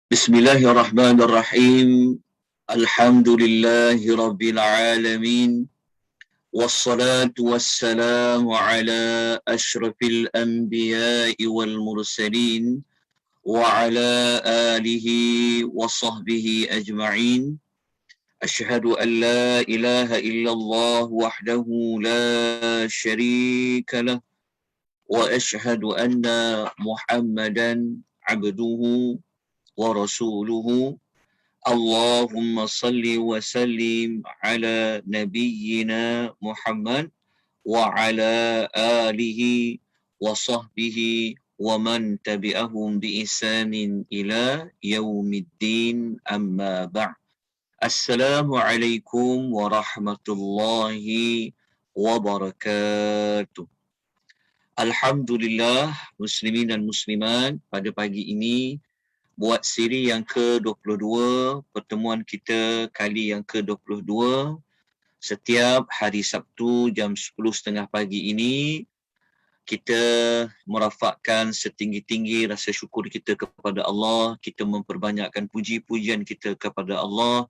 Bismillahirrahmanirrahim. Alhamdulillahi rabbil alamin. Wassalatu wassalamu ala ashrafil anbiya'i wal mursalin wa ala alihi wa sahbihi ajma'in. Ashhadu an la ilaha illallah wahdahu la sharika lah wa ashhadu anna Muhammadan abduhu wa rasuluhu. Allahumma salli wa sallim ala nabiyyina Muhammad wa ala alihi wa sahbihi wa man tabi'ahum bi ihsanin ila yaumiddin, amma ba'd. Assalamualaikum warahmatullahi wabarakatuh. Alhamdulillah, muslimin dan muslimat, pada pagi ini buat siri yang ke-22, pertemuan kita kali yang ke-22. Setiap hari Sabtu jam 10.30 pagi ini, kita merafakkan setinggi-tinggi rasa syukur kita kepada Allah. Kita memperbanyakkan puji-pujian kita kepada Allah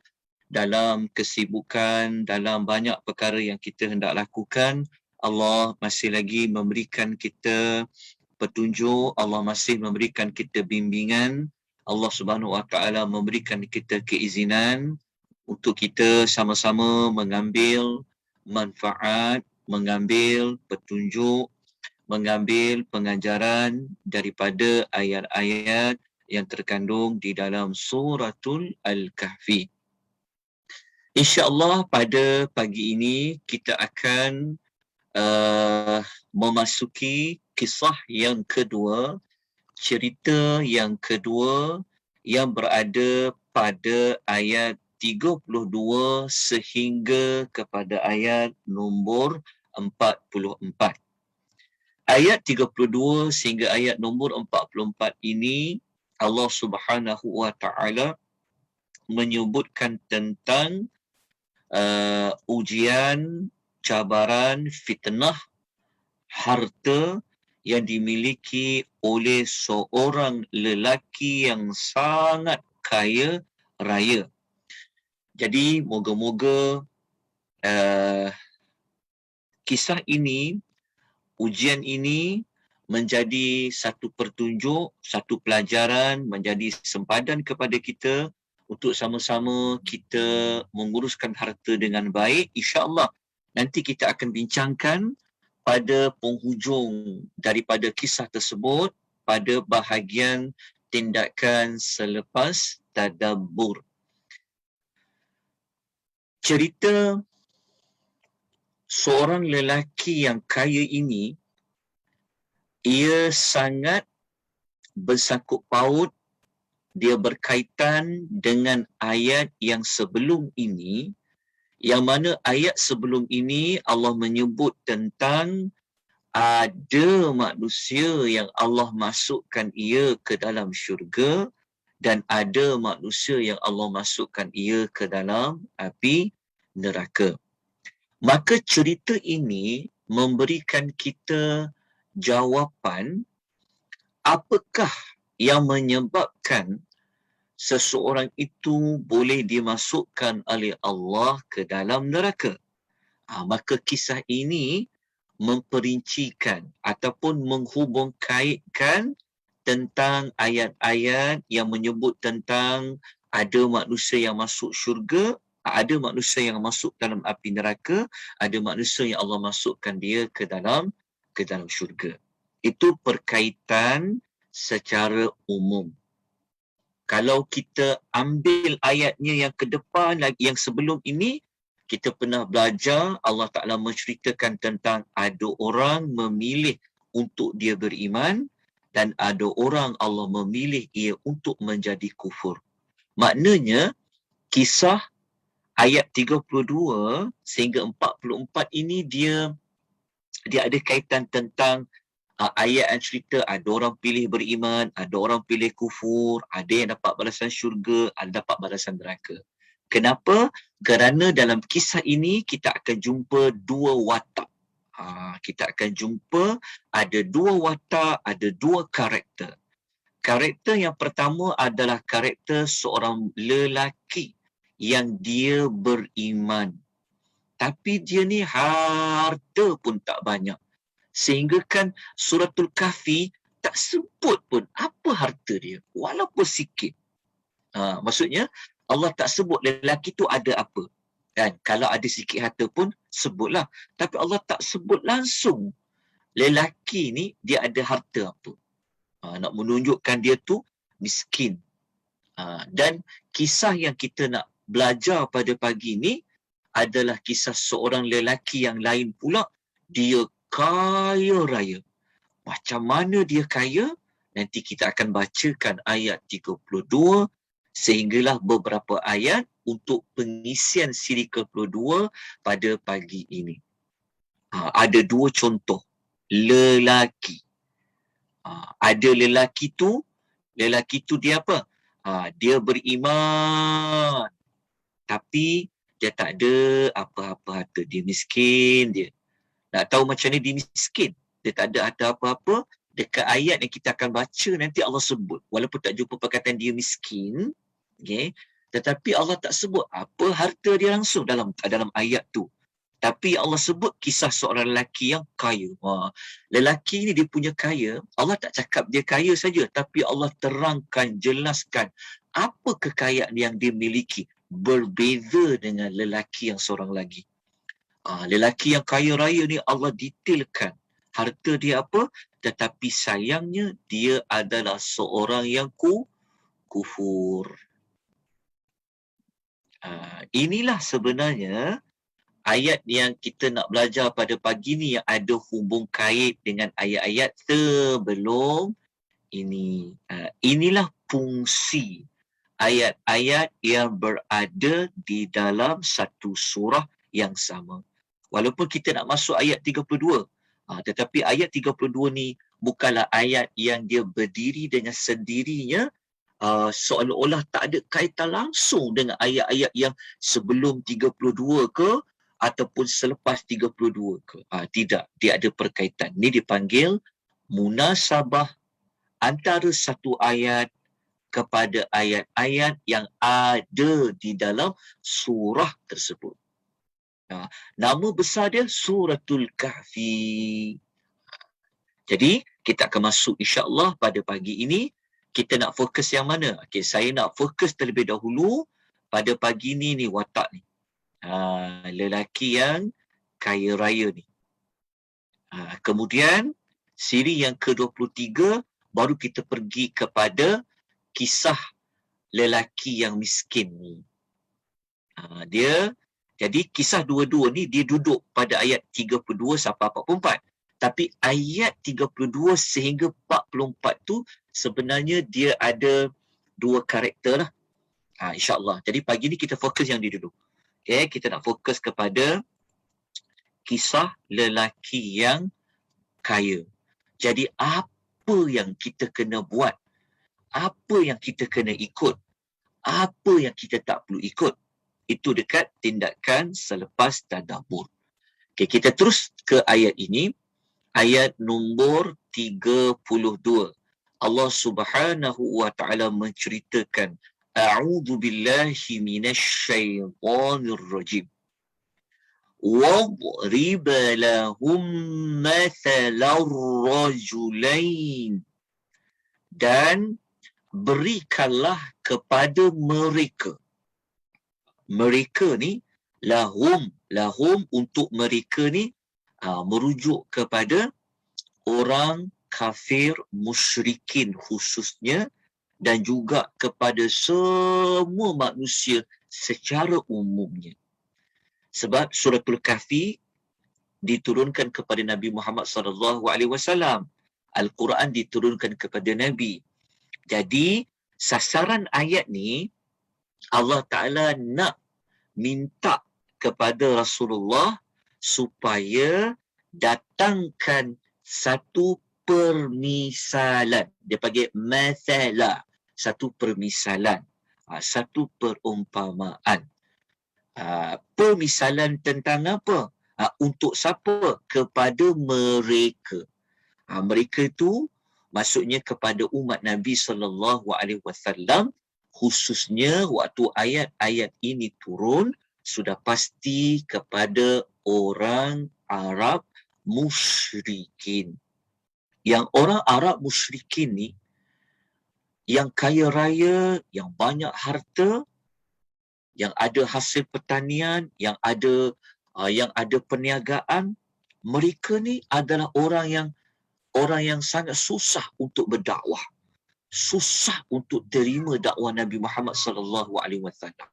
dalam kesibukan, dalam banyak perkara yang kita hendak lakukan. Allah masih lagi memberikan kita petunjuk, Allah masih memberikan kita bimbingan. Allah Subhanahu Wa Taala memberikan kita keizinan untuk kita sama-sama mengambil manfaat, mengambil petunjuk, mengambil pengajaran daripada ayat-ayat yang terkandung di dalam suratul Al-Kahfi. InsyaAllah pada pagi ini kita akan memasuki kisah yang kedua, cerita yang kedua yang berada pada ayat 32 sehingga kepada ayat nombor 44. Ayat 32 sehingga ayat nombor 44 ini Allah Subhanahu Wa Taala menyebutkan tentang ujian, cabaran, fitnah, harta yang dimiliki oleh seorang lelaki yang sangat kaya raya. Jadi moga-moga kisah ini, ujian ini menjadi satu petunjuk, satu pelajaran, menjadi sempadan kepada kita untuk sama-sama kita menguruskan harta dengan baik. InsyaAllah nanti kita akan bincangkan pada penghujung daripada kisah tersebut pada bahagian tindakan selepas tadabbur. Cerita seorang lelaki yang kaya ini, ia sangat bersangkut paut, dia berkaitan dengan ayat yang sebelum ini, yang mana ayat sebelum ini Allah menyebut tentang ada manusia yang Allah masukkan ia ke dalam syurga dan ada manusia yang Allah masukkan ia ke dalam api neraka. Maka cerita ini memberikan kita jawapan apakah yang menyebabkan seseorang itu boleh dimasukkan oleh Allah ke dalam neraka. Maka kisah ini memperincikan ataupun menghubung kaitkan tentang ayat-ayat yang menyebut tentang ada manusia yang masuk syurga, ada manusia yang masuk dalam api neraka, ada manusia yang Allah masukkan dia ke dalam syurga. Itu perkaitan secara umum. Kalau kita ambil ayatnya yang ke depan lagi, yang sebelum ini, kita pernah belajar Allah Ta'ala menceritakan tentang ada orang memilih untuk dia beriman dan ada orang Allah memilih ia untuk menjadi kufur. Maknanya, kisah ayat 32 sehingga 44 ini dia ada kaitan tentang ayat yang cerita ada orang pilih beriman, ada orang pilih kufur, ada yang dapat balasan syurga, ada dapat balasan neraka. Kenapa? Kerana dalam kisah ini kita akan jumpa dua watak. Kita akan jumpa ada dua watak, ada dua karakter. Karakter yang pertama adalah karakter seorang lelaki yang dia beriman. Tapi dia ni harta pun tak banyak. Sehingga kan suratul Kahfi tak sebut pun apa harta dia. Walaupun sikit. Maksudnya Allah tak sebut lelaki tu ada apa. Kan? Kalau ada sikit harta pun sebutlah. Tapi Allah tak sebut langsung lelaki ni dia ada harta apa. Nak menunjukkan dia tu miskin. Dan kisah yang kita nak belajar pada pagi ni adalah kisah seorang lelaki yang lain pula. Dia kaya raya. Macam mana dia kaya? Nanti kita akan bacakan ayat 32 sehinggalah beberapa ayat untuk pengisian siri ke-22 pada pagi ini. Ada dua contoh lelaki. Ada lelaki tu dia apa? Dia beriman. Tapi dia tak ada apa-apa harta. Dia miskin dia. Nak tahu macam ni dia miskin? Dia tak ada harta apa-apa. Dekat ayat yang kita akan baca nanti Allah sebut. Walaupun tak jumpa perkataan dia miskin. Okay, tetapi Allah tak sebut apa harta dia langsung dalam ayat tu. Tapi Allah sebut kisah seorang lelaki yang kaya. Lelaki ni dia punya kaya, Allah tak cakap dia kaya saja, tapi Allah terangkan, jelaskan apa kekayaan yang dia miliki. Berbeza dengan lelaki yang seorang lagi. Lelaki yang kaya raya ni Allah detailkan harta dia apa, tetapi sayangnya dia adalah seorang yang kufur. Inilah sebenarnya ayat yang kita nak belajar pada pagi ni yang ada hubung kait dengan ayat-ayat sebelum ini. Inilah fungsi ayat-ayat yang berada di dalam satu surah yang sama. Walaupun kita nak masuk ayat 32, tetapi ayat 32 ni bukanlah ayat yang dia berdiri dengan sendirinya, seolah-olah tak ada kaitan langsung dengan ayat-ayat yang sebelum 32 ke ataupun selepas 32 ke. Tidak, dia ada perkaitan. Ini dipanggil munasabah antara satu ayat kepada ayat-ayat yang ada di dalam surah tersebut. Nama besar dia Suratul Kahfi. Jadi, kita akan masuk insya-Allah pada pagi ini. Kita nak fokus yang mana? Okay, saya nak fokus terlebih dahulu pada pagi ni watak ni. Lelaki yang kaya raya ni. Kemudian, siri yang ke-23, baru kita pergi kepada kisah lelaki yang miskin ni. Jadi kisah dua-dua ni dia duduk pada ayat 32 sampai 44. Tapi ayat 32 sehingga 44 tu sebenarnya dia ada dua karakter lah. InsyaAllah. Jadi pagi ni kita fokus yang dia dulu. Okay, kita nak fokus kepada kisah lelaki yang kaya. Jadi apa yang kita kena buat? Apa yang kita kena ikut? Apa yang kita tak perlu ikut? Itu dekat tindakan selepas tadabbur. Okay, kita terus ke ayat ini. Ayat nombor 32. Allah Subhanahu wa taala menceritakan, A'udzu billahi minasyaitonir rajim. Wadrib lahum mathalar rajulain. Dan berikanlah kepada mereka. Mereka ni lahum untuk mereka ni merujuk kepada orang kafir musyrikin khususnya dan juga kepada semua manusia secara umumnya. Sebab suratul Kahfi diturunkan kepada Nabi Muhammad SAW. Al-Quran diturunkan kepada Nabi. Jadi sasaran ayat ni Allah Ta'ala nak minta kepada Rasulullah supaya datangkan satu permisalan. Dia panggil mathala. Satu permisalan. Satu perumpamaan. Permisalan tentang apa? Untuk siapa? Kepada mereka. Mereka itu Maksudnya kepada umat Nabi SAW, khususnya waktu ayat-ayat ini turun, sudah pasti kepada orang Arab musyrikin. Yang orang Arab musyrikin ni, yang kaya raya, yang banyak harta, yang ada hasil pertanian, yang ada perniagaan, mereka ni adalah orang yang sangat susah untuk berdakwah, susah untuk terima dakwah Nabi Muhammad sallallahu alaihi wasallam.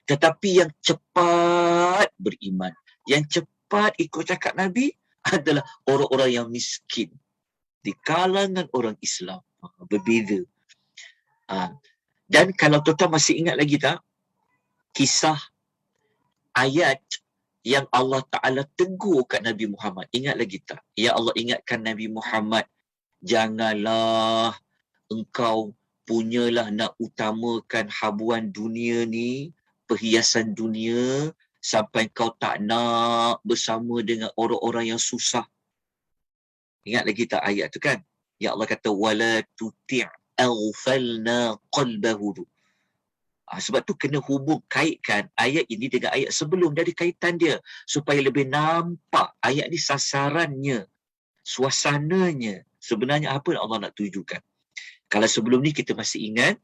Tetapi yang cepat beriman, yang cepat ikut cakap Nabi adalah orang-orang yang miskin di kalangan orang Islam. Berbeza. Dan kalau tuan-tuan masih ingat lagi tak kisah ayat yang Allah Ta'ala tegur kat Nabi Muhammad? Ingat lagi tak? Ya Allah ingatkan Nabi Muhammad, janganlah engkau punyalah nak utamakan habuan dunia ni, perhiasan dunia, sampai kau tak nak bersama dengan orang-orang yang susah. Ingat lagi tak ayat tu kan? Ya Allah kata, wala tuti' aghfalna qalbahu. Sebab tu kena kaitkan ayat ini dengan ayat sebelum, dari kaitan dia, supaya lebih nampak ayat ni sasarannya, suasananya, sebenarnya apa yang Allah nak tujukan. Kalau sebelum ni kita masih ingat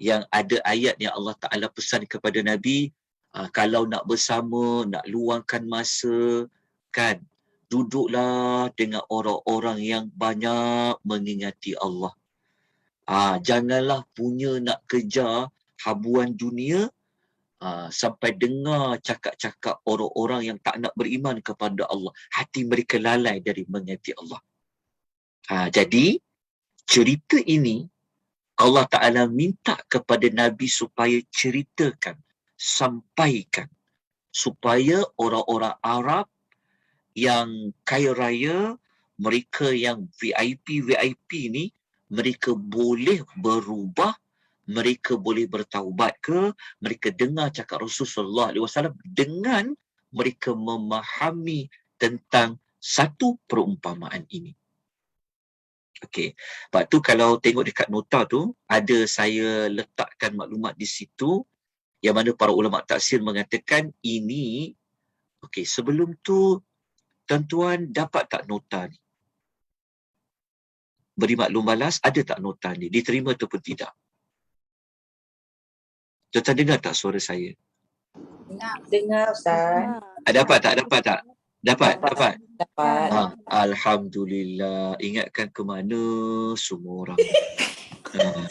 yang ada ayat yang Allah Ta'ala pesan kepada Nabi, kalau nak bersama, nak luangkan masa, kan, duduklah dengan orang-orang yang banyak mengingati Allah. Janganlah punya nak kejar habuan dunia, sampai dengar cakap-cakap orang-orang yang tak nak beriman kepada Allah. Hati mereka lalai dari mengingati Allah. Jadi, cerita ini Allah Ta'ala minta kepada Nabi supaya ceritakan, sampaikan, supaya orang-orang Arab yang kaya raya, mereka yang VIP ni, mereka boleh berubah, mereka boleh bertaubat ke, mereka dengar cakap Rasulullah SAW dengan mereka memahami tentang satu perumpamaan ini. Okey. Lepas tu kalau tengok dekat nota tu, ada saya letakkan maklumat di situ yang mana para ulama tafsir mengatakan ini, okey, sebelum tu tuan-tuan dapat tak nota ni? Beri maklum balas, ada tak nota ni? Diterima ataupun tidak? Tuan-tuan dengar tak suara saya? Dengar Ustaz. Dapat tak? Dapat. Dapat. Alhamdulillah. Ingatkan ke mana semua orang.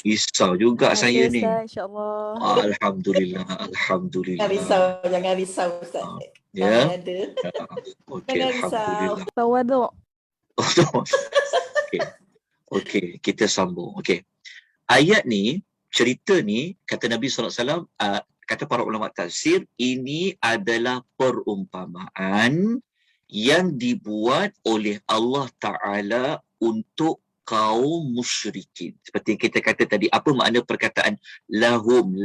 Risau juga saya ni. InsyaAllah. Alhamdulillah. Jangan risau Ustaz. Ya. Ada. Okey, Jangan risau. alhamdulillah. Tawaduk. Okey, kita sambung. Okey. Ayat ni, cerita ni, kata Nabi SAW, kata para ulama tafsir, ini adalah perumpamaan yang dibuat oleh Allah Ta'ala untuk kaum musyrikin. Seperti kita kata tadi, apa makna perkataan lahum,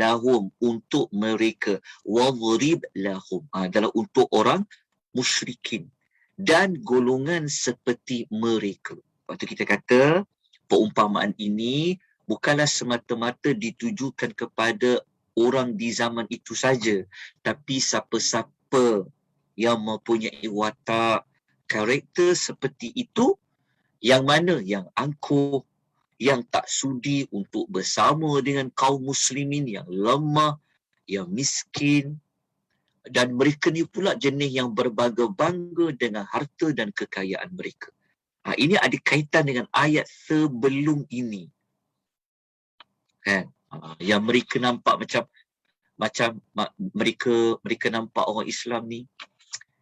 untuk mereka, wadrib lahum, adalah untuk orang musyrikin dan golongan seperti mereka. Waktu kita kata perumpamaan ini bukanlah semata-mata ditujukan kepada orang di zaman itu saja, tapi siapa-siapa yang mempunyai watak, karakter seperti itu, yang mana yang angkuh, yang tak sudi untuk bersama dengan kaum muslimin yang lemah, yang miskin, dan mereka ni pula jenis yang berbangga-bangga dengan harta dan kekayaan mereka. Ini ada kaitan dengan ayat sebelum ini. Kan? Yang mereka nampak macam mereka nampak orang Islam ni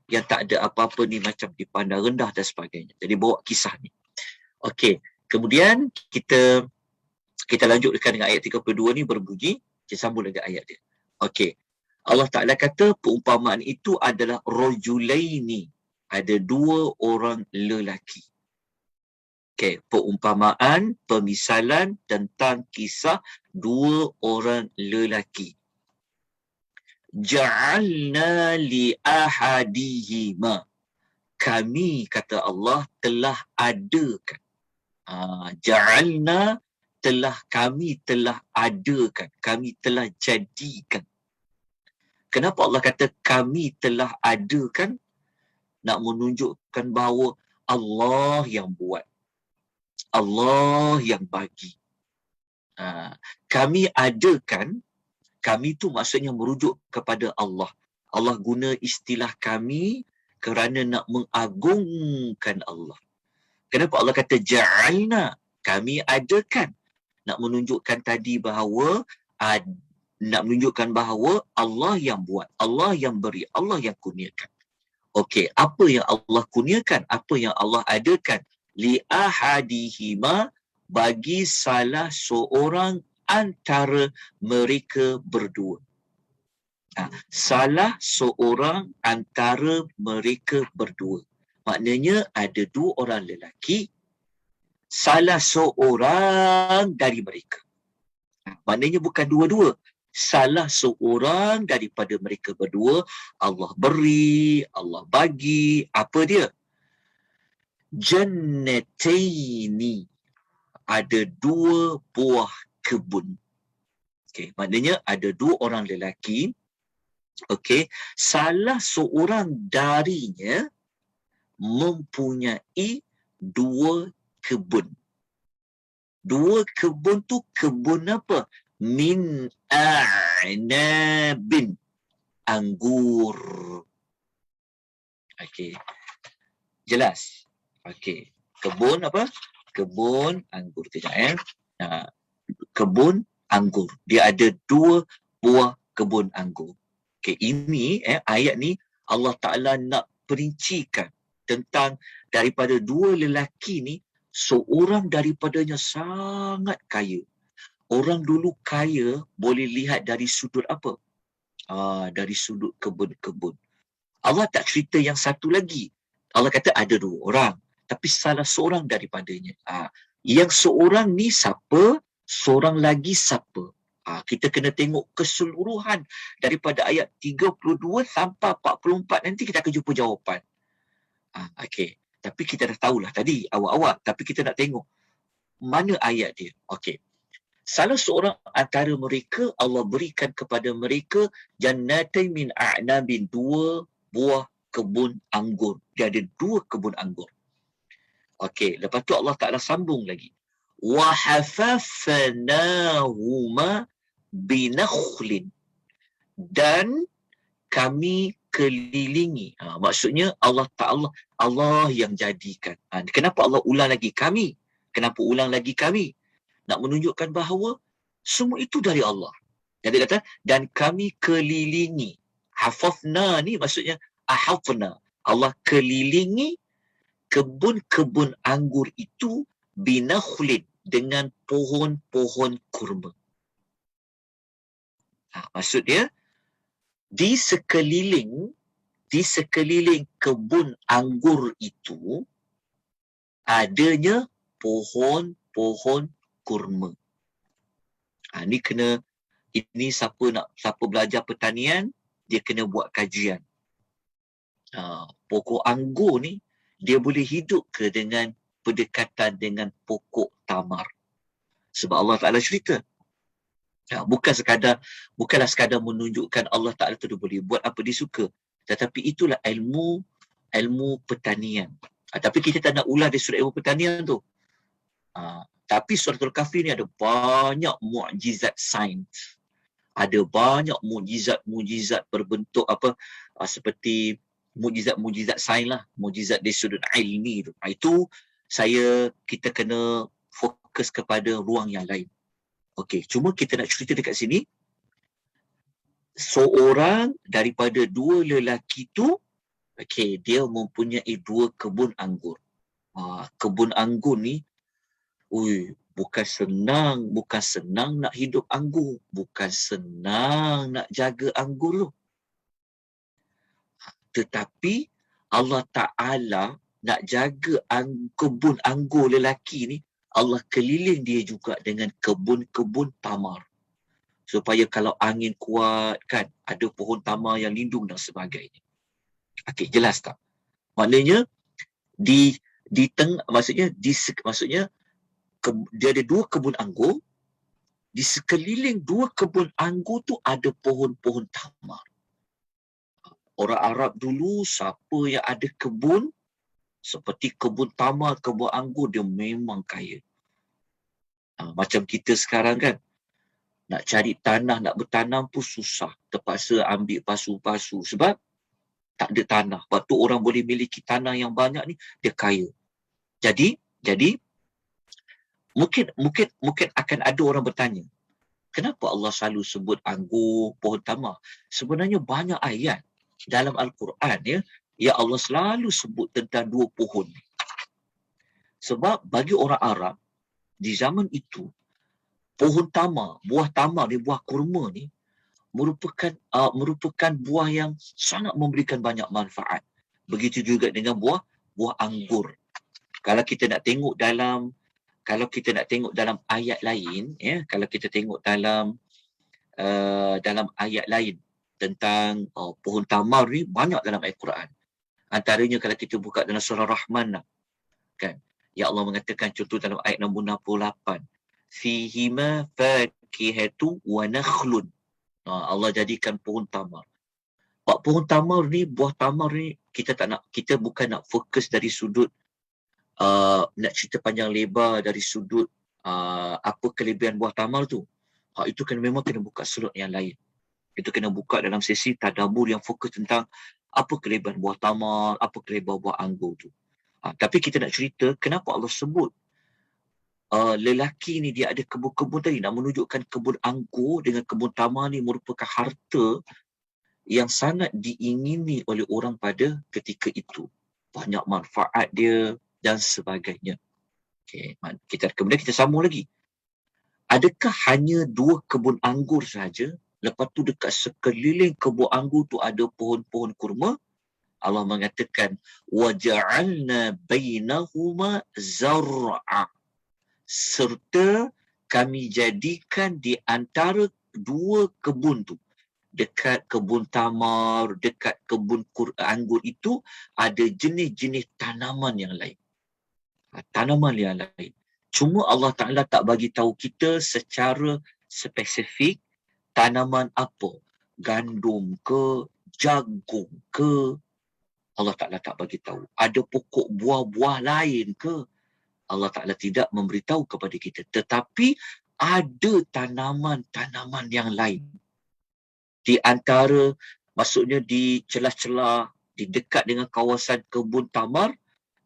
yang tak ada apa-apa ni macam dipandang rendah dan sebagainya. Jadi bawa kisah ni. Okey, kemudian kita lanjutkan dengan ayat 32 ni berbunyi, kita sambung dengan ayat dia. Okey. Allah Ta'ala kata perumpamaan itu adalah rajulaini, ada dua orang lelaki. Okey, perumpamaan, pemisalan tentang kisah dua orang lelaki. Ja'alna li ahadihima, kami, kata Allah, telah adakan. Ja'alna, kami telah adakan, kami telah jadikan. Kenapa Allah kata kami telah adakan? Nak menunjukkan bahawa Allah yang buat, Allah yang bagi. Kami adakan, kami tu maksudnya merujuk kepada Allah. Allah guna istilah kami kerana nak mengagungkan Allah. Kenapa Allah kata ja'alna, kami adakan? Nak menunjukkan tadi bahawa nak menunjukkan bahawa Allah yang buat, Allah yang beri, Allah yang kurniakan. Okey, apa yang Allah kurniakan, apa yang Allah adakan? Li ahadihima, bagi salah seorang antara mereka berdua. Salah seorang antara mereka berdua. Maknanya ada dua orang lelaki, salah seorang dari mereka. Maknanya bukan dua-dua. Salah seorang daripada mereka berdua, Allah beri, Allah bagi. Apa dia? Jannataini. Ada dua buah kebun. Okey, maknanya ada dua orang lelaki. Okey, salah seorang darinya mempunyai dua kebun. Dua kebun tu kebun apa? Min a'nabin. Anggur. Okey. Jelas? Okey. Kebun apa? Kebun anggur. Kejap kebun anggur. Dia ada dua buah kebun anggur. Okey, ini ayat ni Allah Ta'ala nak perincikan tentang daripada dua lelaki ni, seorang daripadanya sangat kaya. Orang dulu kaya boleh lihat dari sudut apa? Dari sudut kebun-kebun. Allah tak cerita yang satu lagi. Allah kata ada dua orang, tapi salah seorang daripadanya. Yang seorang ni siapa? Seorang lagi siapa? Kita kena tengok keseluruhan daripada ayat 32 sampai 44. Nanti kita akan jumpa jawapan. Okey. Tapi kita dah tahulah tadi awal-awal. Tapi kita nak tengok mana ayat dia. Okey. Salah seorang antara mereka, Allah berikan kepada mereka jannatin min a'nabin, dua buah kebun anggur. Dia ada dua kebun anggur. Okey. Lepas tu Allah Ta'ala sambung lagi. Wa hafafnahuma binakhlin. Dan kami kelilingi. Maksudnya Allah Ta'ala, Allah yang jadikan. Kenapa Allah ulang lagi kami? Kenapa ulang lagi kami? Nak menunjukkan bahawa semua itu dari Allah. Jadi kata, dan kami kelilingi. Hafafna ni maksudnya ahafna. Allah kelilingi kebun-kebun anggur itu binakhlin, dengan pohon-pohon kurma. Maksudnya, di sekeliling kebun anggur itu adanya pohon-pohon kurma. Ini siapa belajar pertanian, dia kena buat kajian. Pokok anggur ni dia boleh hidup ke dengan berdekatan dengan pokok tamar? Sebab Allah Ta'ala cerita. Bukanlah sekadar menunjukkan Allah Ta'ala tu dia boleh buat apa dia suka. Tetapi itulah ilmu pertanian. Tapi kita tak nak ulas di surah ilmu pertanian tu. Tapi Suratul Kahfi ni ada banyak mukjizat sains. Ada banyak mukjizat berbentuk seperti mukjizat sains lah. Mukjizat di sudut ilmi tu. Itu kita kena fokus kepada ruang yang lain. Okey, cuma kita nak cerita dekat sini. Seorang daripada dua lelaki tu, okey, dia mempunyai dua kebun anggur. Kebun anggur ni, bukan senang nak hidup anggur. Bukan senang nak jaga anggur tu. Tetapi Allah Ta'ala nak jaga kebun anggur lelaki ni, Allah keliling dia juga dengan kebun-kebun tamar. Supaya kalau angin kuat kan, ada pohon tamar yang lindung dan sebagainya. Okey, jelas tak? Maknanya maksudnya dia ada 2 kebun anggur. Di sekeliling 2 kebun anggur tu ada pohon-pohon tamar. Orang Arab dulu, siapa yang ada kebun, seperti kebun tamar, kebun anggur, dia memang kaya. Macam kita sekarang kan, nak cari tanah, nak bertanam pun susah. Terpaksa ambil pasu-pasu sebab tak ada tanah. Sebab tu orang boleh miliki tanah yang banyak ni, dia kaya. Jadi mungkin akan ada orang bertanya, kenapa Allah selalu sebut anggur, pohon tamar? Sebenarnya banyak ayat dalam Al-Quran ya Allah selalu sebut tentang 2 pohon. Sebab bagi orang Arab di zaman itu, pohon tamar, buah tamar ni, buah kurma ni merupakan buah yang sangat memberikan banyak manfaat. Begitu juga dengan buah anggur. Kalau kita nak tengok dalam ayat lain, kalau kita tengok dalam ayat lain tentang pohon tamar ni banyak dalam Al-Quran. Antaranya kalau kita buka dalam surah Rahman kan, ya Allah mengatakan contoh dalam ayat nombor 68, fihima fakihatu wa nakhlun. Allah jadikan pohon tamar. Pohon tamar ni, buah tamar ni, kita bukan nak fokus dari sudut nak cerita panjang lebar dari sudut apa kelebihan buah tamar tu. Itu memang kena buka slot yang lain. Itu kena buka dalam sesi tadabbur yang fokus tentang apa kelebihan buah tamar, apa kelebihan buah anggur tu. Tapi kita nak cerita kenapa Allah sebut lelaki ni dia ada kebun-kebun tadi, nak menunjukkan kebun anggur dengan kebun tamar ni merupakan harta yang sangat diingini oleh orang pada ketika itu. Banyak manfaat dia dan sebagainya. Okay. Kemudian kita sambung lagi. Adakah hanya 2 kebun anggur saja? Lepas tu dekat sekeliling kebun anggur tu ada pohon-pohon kurma? Allah mengatakan, وَجَعَلْنَا بَيْنَهُمَا زَرْعًا. Serta kami jadikan di antara 2 kebun tu, dekat kebun tamar, dekat kebun anggur itu, ada jenis-jenis tanaman yang lain. Tanaman yang lain. Cuma Allah Ta'ala tak bagi tahu kita secara spesifik tanaman apa. Gandum ke, jagung ke, Allah Ta'ala tak bagi tahu. Ada pokok buah-buah lain ke, Allah Ta'ala tidak memberitahu kepada kita. Tetapi ada tanaman-tanaman yang lain. Di antara, maksudnya di celah-celah, di dekat dengan kawasan kebun tamar,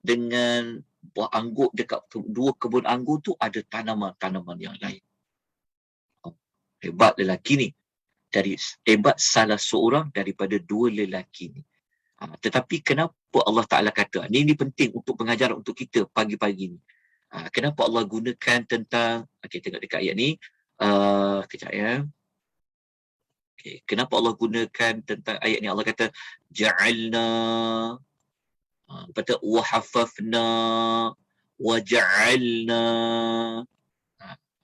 dengan buah anggur, dekat 2 kebun anggur tu ada tanaman-tanaman yang lain. Hebat lelaki ni. Hebat salah seorang daripada 2 lelaki ni. Tetapi kenapa Allah Ta'ala kata, ini penting untuk pengajaran untuk kita pagi-pagi ni. Kenapa Allah gunakan tentang, kita tengok dekat ayat ni, kejap ya. Okay. Kenapa Allah gunakan tentang ayat ni? Allah kata, ja'alna, kata wahafafna, waja'alna.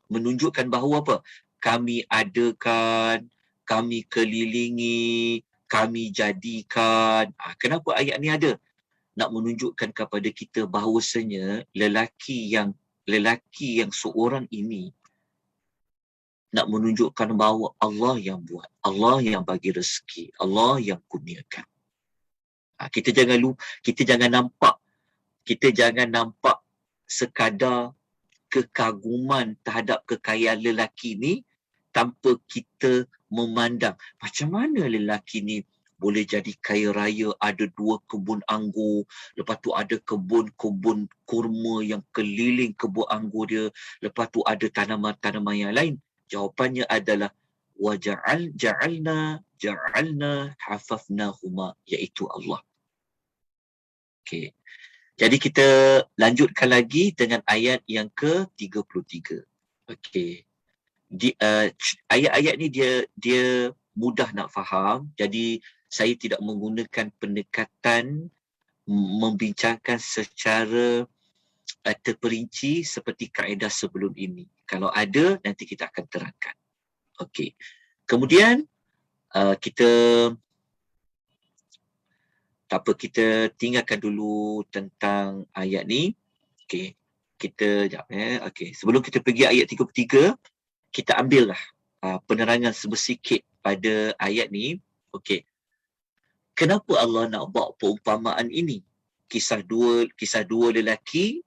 Menunjukkan bahawa apa? Kami adakan, kami kelilingi, kami jadikan. Kenapa ayat ni ada? Nak menunjukkan kepada kita bahawasanya lelaki yang seorang ini nak menunjukkan bahawa Allah yang buat, Allah yang bagi rezeki, Allah yang kurniakan. Kita jangan nampak sekadar kekaguman terhadap kekayaan lelaki ni tanpa kita memandang macam mana lelaki ni boleh jadi kaya raya, ada 2 kebun anggur, lepas tu ada kebun-kebun kurma yang keliling kebun anggur dia, lepas tu ada tanaman-tanaman yang lain. Jawapannya adalah ja'alna hafafnahuma, iaitu Allah. Okey. Jadi kita lanjutkan lagi dengan ayat yang ke-33. Okey. Ayat-ayat ni dia mudah nak faham. Jadi saya tidak menggunakan pendekatan membincangkan secara terperinci seperti kaedah sebelum ini. Kalau ada, nanti kita akan terangkan. Okey. Kemudian kita tinggalkan dulu tentang ayat ni. Okey. Kita jap okey, sebelum kita pergi ayat 33, kita ambillah penerangan sebesikit pada ayat ni. Okey. Kenapa Allah nak buat perumpamaan ini? Kisah dua lelaki,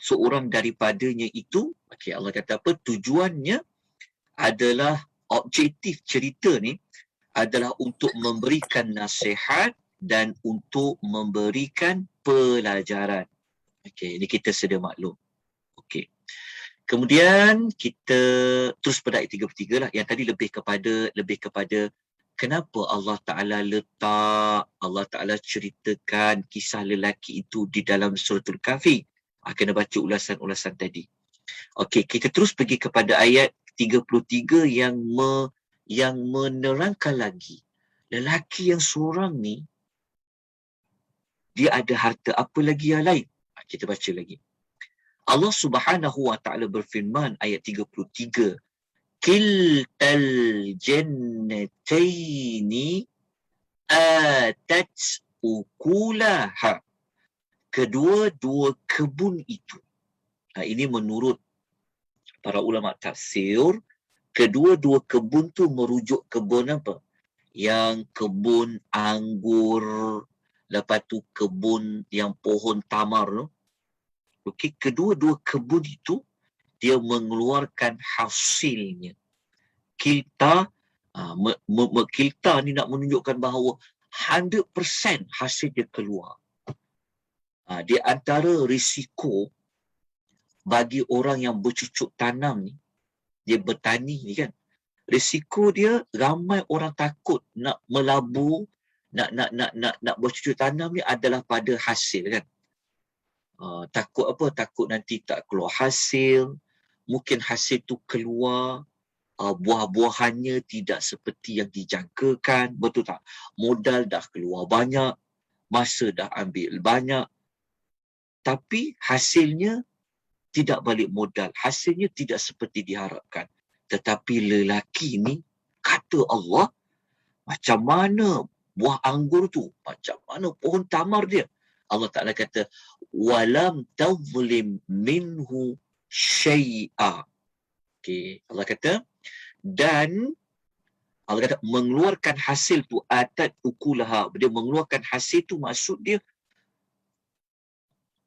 seorang daripadanya itu, okey, Allah kata apa? Tujuannya adalah, objektif cerita ni adalah untuk memberikan nasihat dan untuk memberikan pelajaran. Okey, ini kita sedia maklum. Okey. Kemudian kita terus pada ayat 33 lah. Yang tadi lebih kepada kenapa Allah Ta'ala ceritakan kisah lelaki itu di dalam suratul Kahfi. Kena baca ulasan-ulasan tadi. Okey, kita terus pergi kepada ayat 33 yang menerangkan lagi. Lelaki yang seorang ni, dia ada harta apa lagi yang lain? Kita baca lagi. Allah Subhanahu wa Ta'ala berfirman ayat 33, kiltal jannataini atat ukulaha. Kedua-dua kebun itu. Ini menurut para ulama tafsir, kedua-dua kebun tu merujuk kebun apa? Yang kebun anggur, lepas tu kebun yang pohon tamar tu. Okey, kedua-dua kebun itu dia mengeluarkan hasilnya. Kilta kilta ni nak menunjukkan bahawa 100% hasil dia keluar. Di antara risiko bagi orang yang bercucuk tanam ni, dia bertani ni kan, risiko dia ramai orang takut nak melabur, nak bercucuk tanam ni adalah pada hasil kan. Takut apa? Takut nanti tak keluar hasil, mungkin hasil tu keluar, buah-buahannya tidak seperti yang dijangkakan, betul tak? Modal dah keluar banyak, masa dah ambil banyak, tapi hasilnya tidak balik modal, hasilnya tidak seperti diharapkan. Tetapi lelaki ni, kata Allah, macam mana buah anggur tu, macam mana pohon tamar dia, Allah Ta'ala kata, walam tazlim minhu syai'a. Okay. Allah kata, dan Allah kata mengeluarkan hasil tu, atat ukulaha. Dia mengeluarkan hasil tu, maksud dia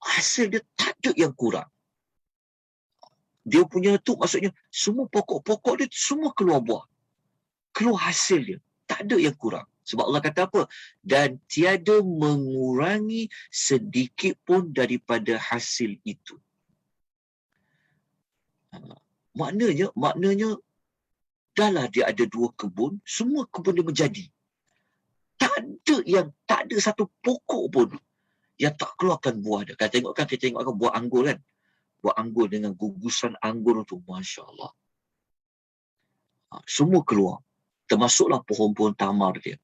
hasil dia tak ada yang kurang. Dia punya tu maksudnya semua pokok-pokok dia semua keluar buah, keluar hasil dia, tak ada yang kurang. Sebab Allah kata apa? Dan tiada mengurangi sedikit pun daripada hasil itu. Maknanya dahlah dia ada dua kebun, semua kebun dia menjadi. Tak ada satu pokok pun yang tak keluarkan buah dia. Kita tengokkan buah anggur kan. Buah anggur dengan gugusan anggur tu, Masya Allah. Semua keluar. Termasuklah pohon-pohon tamar dia.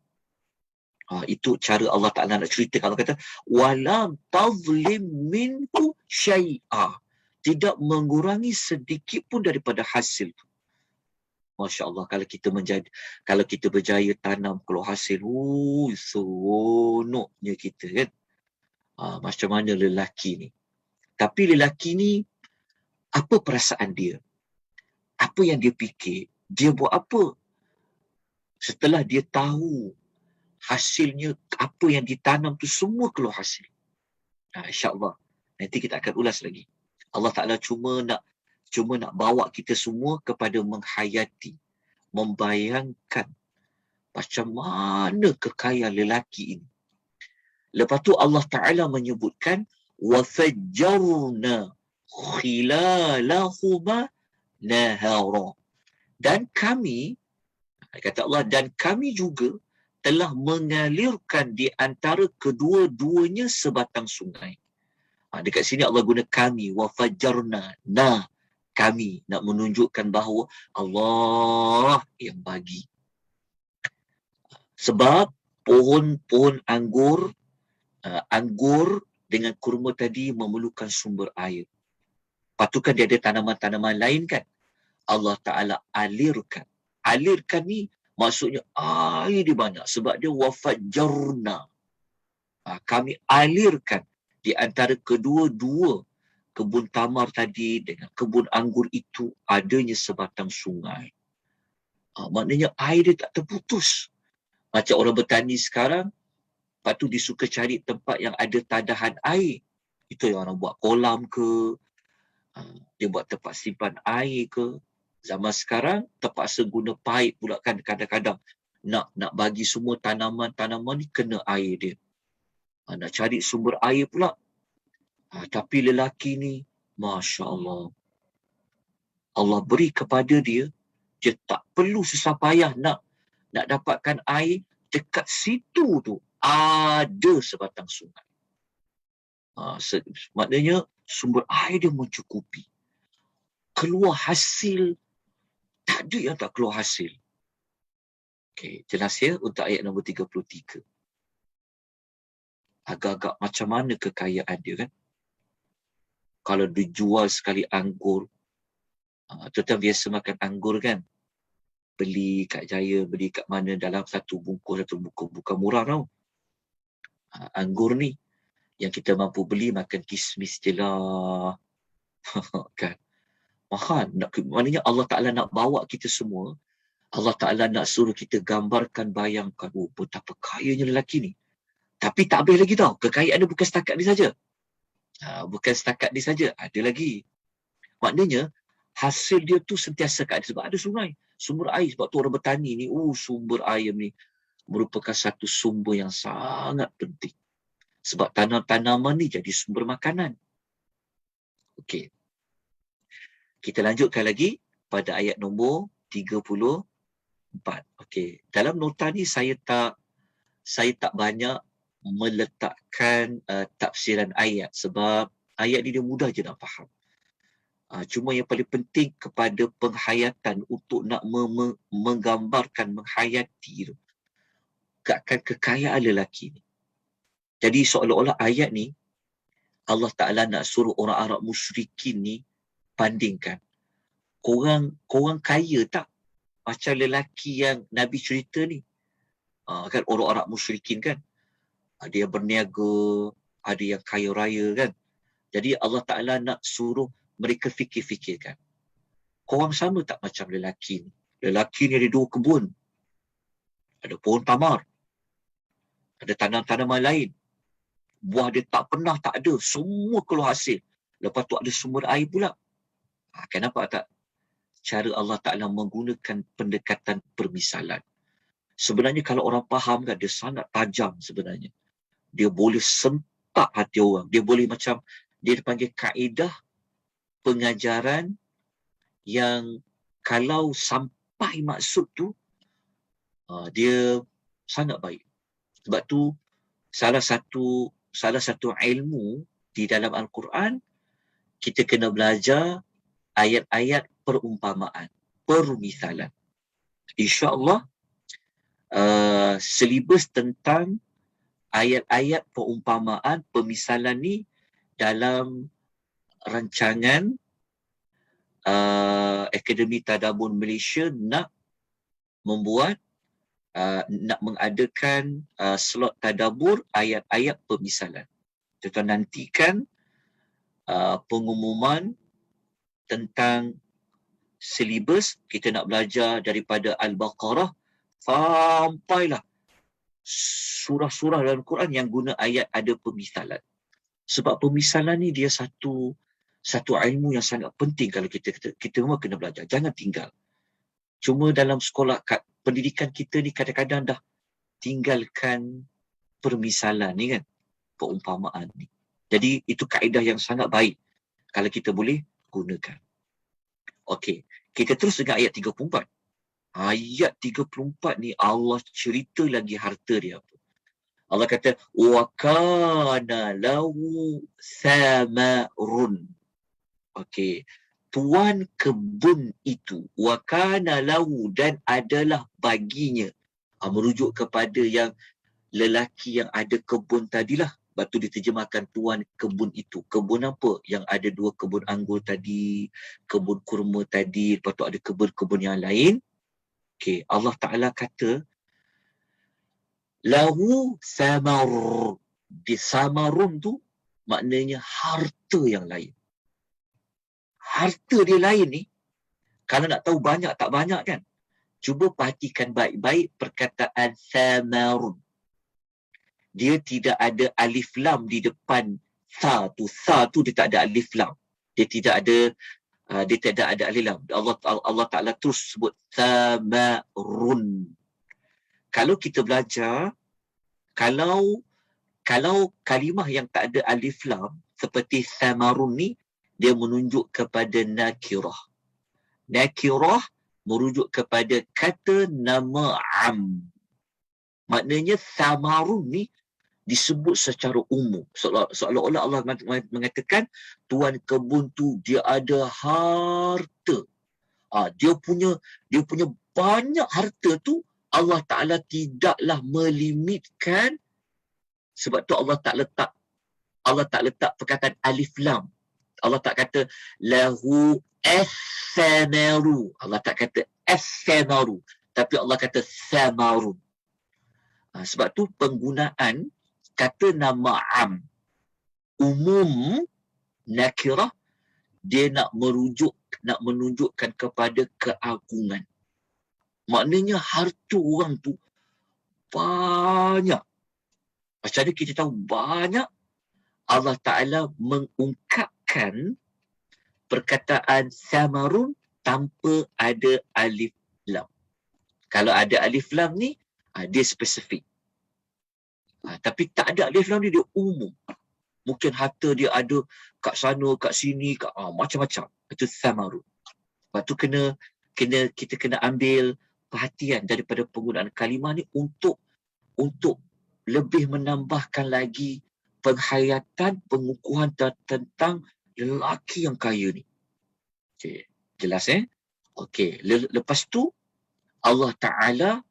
Itu cara Allah Ta'ala nak cerita. Kalau kata, walam tazlim minhu syai'a. Tidak mengurangi sedikit pun daripada hasil tu. Masya Allah, kalau kita berjaya tanam keluar hasil, seronoknya kita kan. Macam mana lelaki ni. Tapi lelaki ni, apa perasaan dia? Apa yang dia fikir? Dia buat apa? Setelah dia tahu hasilnya, apa yang ditanam tu semua keluar hasil. InsyaAllah. Nanti kita akan ulas lagi. Allah Ta'ala cuma nak bawa kita semua kepada menghayati, membayangkan macam mana kekayaan lelaki ini. Lepas tu Allah Ta'ala menyebutkan وَفَجَّرْنَا خِلَالَهُمَا نَهَرًا. Dan kami, kata Allah, dan kami juga telah mengalirkan di antara kedua-duanya sebatang sungai. Dekat sini Allah guna kami, وَفَجَّرْنَا, kami, nak menunjukkan bahawa Allah yang bagi. Sebab pohon anggur dengan kurma tadi memerlukan sumber air. Patutkan dia ada tanaman-tanaman lain kan? Allah Ta'ala alirkan. Alirkan ni maksudnya air dia banyak. Sebab dia wafajjarna. Kami alirkan di antara kedua-dua kebun tamar tadi dengan kebun anggur itu adanya sebatang sungai. Maknanya air dia tak terputus. Macam orang bertani sekarang, lepas tu dia suka cari tempat yang ada tadahan air. Itu yang orang buat kolam ke, dia buat tempat simpan air ke. Zaman sekarang terpaksa guna paip pula kan kadang-kadang. Nak bagi semua tanaman-tanaman ni kena air dia. Nak cari sumber air pula. Tapi lelaki ni, Masya Allah. Allah beri kepada dia, dia tak perlu susah payah nak dapatkan air. Dekat situ tu ada sebatang sungai. Maknanya sumber air dia mencukupi. Keluar hasil, tak ada yang tak keluar hasil. Okey, jelas ya untuk ayat nombor 33. Agak-agak macam mana kekayaan dia kan? Kalau dijual sekali anggur, tuan-tuan biasa makan anggur kan? Beli kat Jaya, beli kat mana dalam satu bungkus, bukan murah tau. Anggur ni, yang kita mampu beli makan kismis je lah. Kan? Mahal. Maknanya Allah Ta'ala nak bawa kita semua, Allah Ta'ala nak suruh kita gambarkan, bayangkan, betapa kayanya lelaki ni. Tapi tak habis lagi tau. Kekayaan dia bukan setakat ni saja. Bukan setakat ni saja. Ada lagi. Maknanya, hasil dia tu sentiasa kat dia. Sebab ada sungai. Sumber air. Sebab tu orang bertani ni, sumber air ni merupakan satu sumber yang sangat penting. Sebab tanaman ni jadi sumber makanan. Okey. Kita lanjutkan lagi pada ayat nombor 34. Okey. Dalam nota ni saya tak banyak meletakkan tafsiran ayat sebab ayat ni dia mudah je nak faham. Cuma yang paling penting kepada penghayatan untuk nak menggambarkan, menghayati tu, akan kekayaan lelaki ni. Jadi seolah-olah ayat ni Allah Ta'ala nak suruh orang Arab musyrikin ni bandingkan. Korang kaya tak? Macam lelaki yang Nabi cerita ni. Kan orang Arab musyrikin kan? Ada yang berniaga, ada yang kaya raya kan? Jadi Allah Ta'ala nak suruh mereka fikir-fikirkan. Korang sama tak macam lelaki ni? Lelaki ni ada 2 kebun. Ada pohon tamar. Ada tanam-tanaman lain. Buah dia tak pernah tak ada. Semua keluar hasil. Lepas tu ada sumber air pula. Kan nampak tak? Cara Allah Ta'ala menggunakan pendekatan permisalan. Sebenarnya kalau orang faham kan, dia sangat tajam sebenarnya. Dia boleh sentak hati orang. Dia boleh macam, dia dipanggil kaedah pengajaran yang kalau sampai maksud tu, dia sangat baik. Sebab tu, salah satu ilmu di dalam Al-Quran, kita kena belajar ayat-ayat perumpamaan, permisalan. InsyaAllah, silibus tentang ayat-ayat perumpamaan, pemisalan ni dalam rancangan Akademi Tadabbur Malaysia nak mengadakan slot tadabbur ayat-ayat pemisalan. Tuan-tuan nantikan pengumuman tentang silibus. Kita nak belajar daripada Al-Baqarah sampailah surah-surah dalam Quran yang guna ayat ada pemisalan. Sebab pemisalan ni dia satu ilmu yang sangat penting kalau kita semua kena belajar. Jangan tinggal. Cuma dalam sekolah, pendidikan kita ni kadang-kadang dah tinggalkan permisalan ni kan, perumpamaan ni. Jadi itu kaedah yang sangat baik kalau kita boleh gunakan. Okey, kita terus dengan ayat 34. Ayat 34 ni Allah cerita lagi harta dia apa. Allah kata, wa kana lahu samarun. Okey, tuan kebun itu, wa kana lahu, dan adalah baginya. Merujuk kepada yang lelaki yang ada kebun tadilah. Lepas tu diterjemahkan tuan kebun itu. Kebun apa? Yang ada 2 kebun anggur tadi, kebun kurma tadi, lepas tu ada kebun-kebun yang lain. Okey, Allah Ta'ala kata, lahu samar. Di samarun tu maknanya harta yang lain. harta dia lain ni, kalau nak tahu banyak tak banyak kan, cuba perhatikan baik-baik perkataan samarun. Dia tidak ada alif lam di depan sa tu. Sa tu dia tak ada alif lam. Dia tidak ada alif lam. Allah Ta'ala terus sebut samarun. Kalau kita belajar, kalau kalimah yang tak ada alif lam seperti samarun ni, dia menunjuk kepada nakirah. Nakirah merujuk kepada kata nama am. Maknanya samarun ni disebut secara umum. Seolah-olah Allah mengatakan tuan kebun tu dia ada harta. Dia punya banyak harta tu, Allah Ta'ala tidaklah melimitkan. Sebab tu Allah tak letak perkataan alif lam. Allah tak kata lahu as-samaru. Allah tak kata as-samaru. Tapi Allah kata samarun. Sebab tu penggunaan kata nama am, umum, nakirah, dia nak menunjukkan kepada keagungan. Maknanya harta orang tu banyak. Macam mana kita tahu banyak? Allah Ta'ala mengungkapkan perkataan samarun tanpa ada alif lam. Kalau ada alif lam ni, dia spesifik. Tapi tak ada alif lam ni, dia umum. Mungkin harta dia ada kat sana, kat sini, macam-macam. Itu samarun. Lepas tu kita kena ambil perhatian daripada penggunaan kalimah ni untuk lebih menambahkan lagi penghayatan, pengukuhan tentang lelaki yang kaya ni. Okay. Jelas Okey. Lepas tu Allah Ta'ala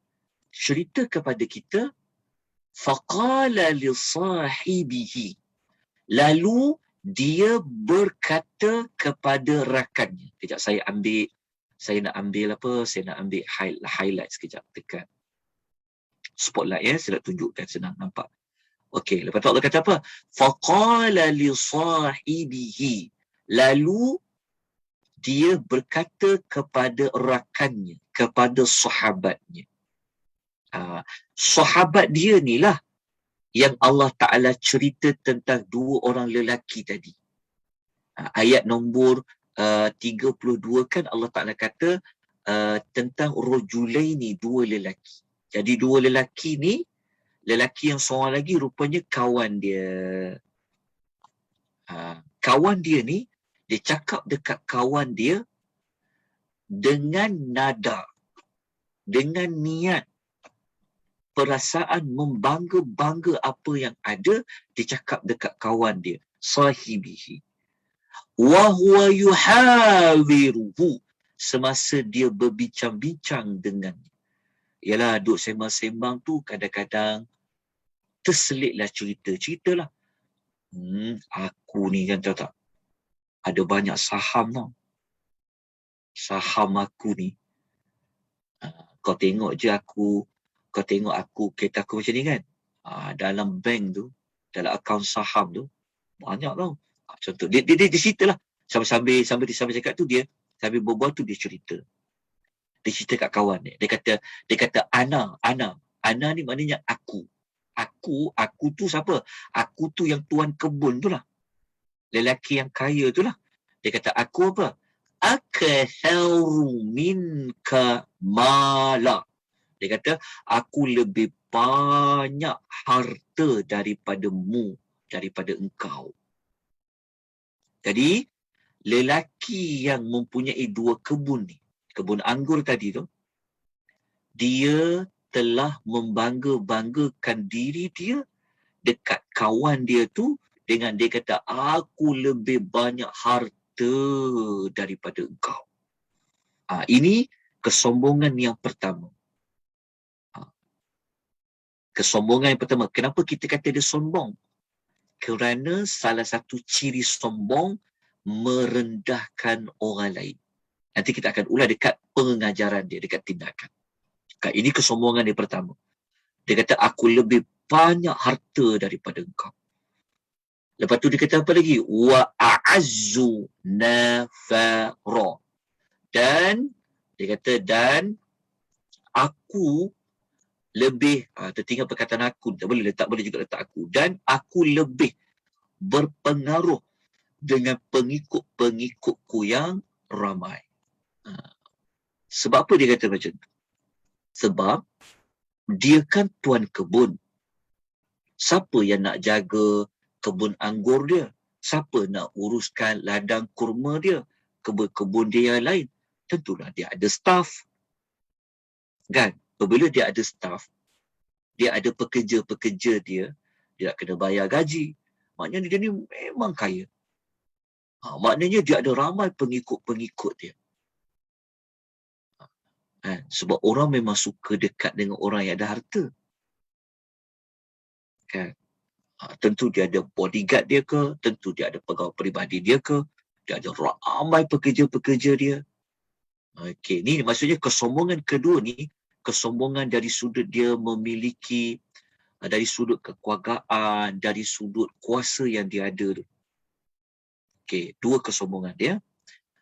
cerita kepada kita, faqala li sahibihi, lalu dia berkata kepada rakannya. Kejap saya nak ambil highlight sekejap, tekan spotlight saya nak tunjukkan, senang nampak. Okey, lepas tu Allah kata apa? Faqala li sahibihi, lalu dia berkata kepada rakannya, kepada sahabatnya. Sahabat dia ni lah yang Allah Ta'ala cerita tentang dua orang lelaki tadi. Ayat nombor 32 kan Allah Ta'ala kata tentang rojulaini, dua lelaki. Jadi dua lelaki ni, lelaki yang seorang lagi rupanya kawan dia. Kawan dia ni, dia cakap dekat kawan dia dengan nada, dengan niat, perasaan membangga-bangga apa yang ada, dia cakap dekat kawan dia, sahibihi. Wa huwa yuhawiruhu, semasa dia berbincang-bincang dengannya. Yalah, duk sembang-sembang tu kadang-kadang terselitlah ceritalah. Aku ni kan tahu tak, ada banyak saham tau. Saham aku ni, kau tengok aku, kereta aku macam ni kan. Dalam bank tu, dalam akaun saham tu, banyak tau. Contoh, dia cerita lah. Sambil cakap tu, dia sambil berbual tu dia cerita. Dia cerita kat kawan dia. Dia kata Ana ni maknanya aku. Aku tu siapa? Aku tu yang tuan kebun tu lah. Lelaki yang kaya tu lah. Dia kata, aku apa? Aktharu minka mala. Dia kata, aku lebih banyak harta daripadamu, daripada engkau. Jadi, lelaki yang mempunyai dua kebun ni, kebun anggur tadi tu, dia telah membangga-banggakan diri dia dekat kawan dia tu dengan dia kata, aku lebih banyak harta daripada engkau. Ini kesombongan yang pertama. Kesombongan yang pertama. Kenapa kita kata dia sombong? Kerana salah satu ciri sombong merendahkan orang lain. Nanti kita akan ulas dekat pengajaran dia, dekat tindakan. Ini kesombongan yang pertama. Dia kata, aku lebih banyak harta daripada engkau. Lepas tu dia kata apa lagi? Wa a'azzu nafara. Dan dia kata dan aku lebih tertinggal perkataan aku, tak boleh juga letak aku, dan aku lebih berpengaruh dengan pengikut-pengikutku yang ramai. Sebab apa dia kata macam tu? Sebab dia kan tuan kebun. Siapa yang nak jaga kebun anggur dia? Siapa nak uruskan ladang kurma dia? Kebun-kebun dia yang lain? Tentulah dia ada staff. Kan? Apabila dia ada staff, dia ada pekerja-pekerja dia nak kena bayar gaji. Maknanya dia ni memang kaya. Maknanya dia ada ramai pengikut-pengikut dia. Sebab orang memang suka dekat dengan orang yang ada harta. Kan? Tentu dia ada bodyguard dia ke, tentu dia ada pegawai peribadi dia ke, dia ada ramai pekerja-pekerja dia. Okey, ni maksudnya kesombongan kedua ni, kesombongan dari sudut dia memiliki, dari sudut kekeluargaan, dari sudut kuasa yang dia ada tu. Okey, dua kesombongan dia.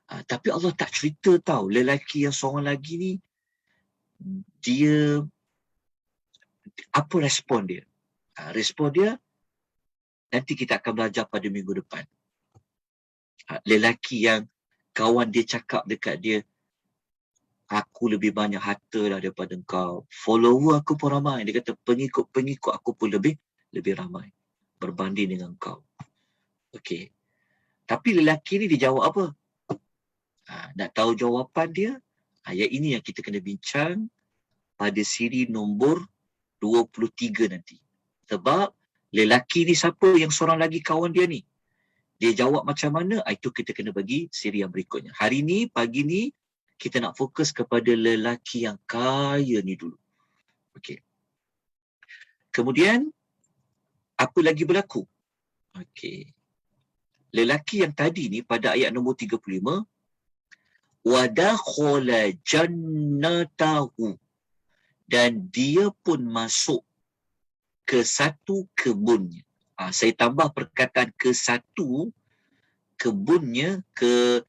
Tapi Allah tak cerita tahu lelaki yang seorang lagi ni, dia apa respon dia. Respon dia nanti kita akan belajar pada minggu depan. Lelaki yang kawan dia cakap dekat dia, aku lebih banyak harta lah daripada kau. Follower aku pun ramai. Dia kata pengikut-pengikut aku pun lebih ramai berbanding dengan kau. Okey. Tapi lelaki ni dia jawab apa? Nak tahu jawapan dia? Ayat ini yang kita kena bincang pada siri nombor 23 nanti. Sebab lelaki ni siapa yang seorang lagi kawan dia ni? Dia jawab macam mana? Itu kita kena bagi siri yang berikutnya. Hari ni, pagi ni, kita nak fokus kepada lelaki yang kaya ni dulu. Okey. Kemudian, apa lagi berlaku? Okey. Lelaki yang tadi ni pada ayat nombor 35, وَدَخَلَ جَنَّتَهُ, dan dia pun masuk ke satu kebunnya. Saya tambah perkataan ke satu kebunnya, ke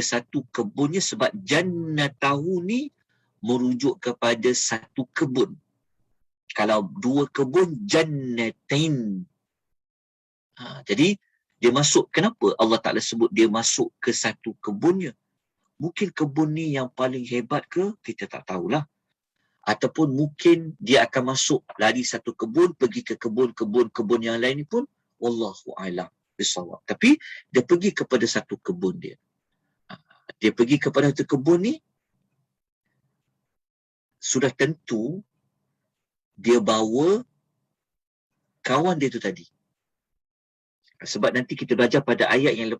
satu kebunnya, sebab jannatahu ni merujuk kepada satu kebun. Kalau dua kebun, jannatain. Jadi dia masuk, kenapa Allah Ta'ala sebut dia masuk ke satu kebunnya? Mungkin kebun ni yang paling hebat ke? Kita tak tahulah. Ataupun mungkin dia akan masuk lari satu kebun, pergi ke kebun yang lain pun, wallahu a'lam bisawab. Tapi dia pergi kepada satu kebun dia. Dia pergi kepada satu kebun ni, sudah tentu dia bawa kawan dia tu tadi. Sebab nanti kita belajar pada ayat yang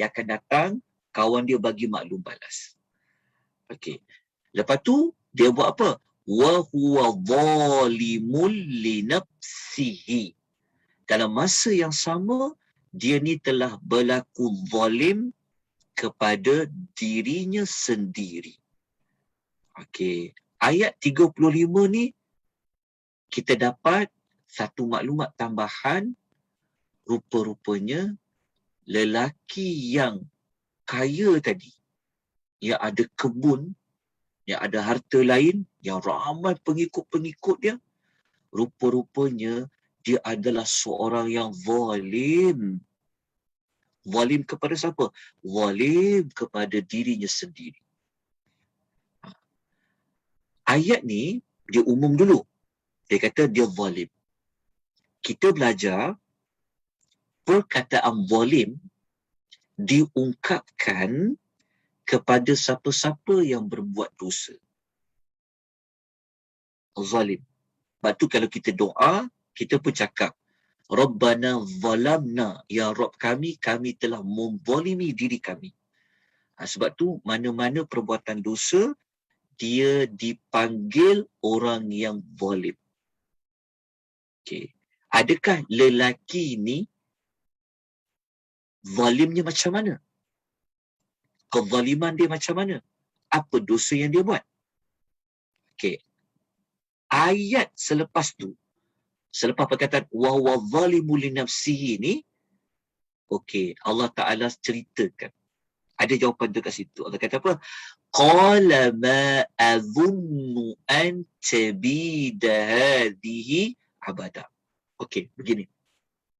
akan datang, kawan dia bagi maklum balas. Okey. Lepas tu dia buat apa? Wa huwa zalimul li nafsihi. Dalam masa yang sama, dia ni telah berlaku zalim kepada dirinya sendiri. Okey. Ayat 35 ni kita dapat satu maklumat tambahan. Rupa-rupanya lelaki yang kaya tadi, yang ada kebun, yang ada harta lain, yang ramai pengikut-pengikut dia, rupa-rupanya dia adalah seorang yang zalim. Zalim kepada siapa? Zalim kepada dirinya sendiri. Ayat ni dia umum dulu. Dia kata dia zalim. Kita belajar perkataan zalim diungkapkan kepada siapa-siapa yang berbuat dosa. Zalim. Sebab tu kalau kita doa, kita pun cakap, Rabbana zalamna, ya Rabb kami telah menzalimi diri kami. Sebab tu mana-mana perbuatan dosa, dia dipanggil orang yang zalim. Okay. Adakah lelaki ni zalimnya macam mana? Kezaliman dia macam mana? Apa dosa yang dia buat? Okey. Ayat selepas tu, Selepas perkataan wa huwa zalimu li nafsihi ni, okey, Allah Taala ceritakan. Ada jawapan dekat situ. Allah kata apa? Qala ma adhunnu an tabida hadhihi abada. Okey, begini.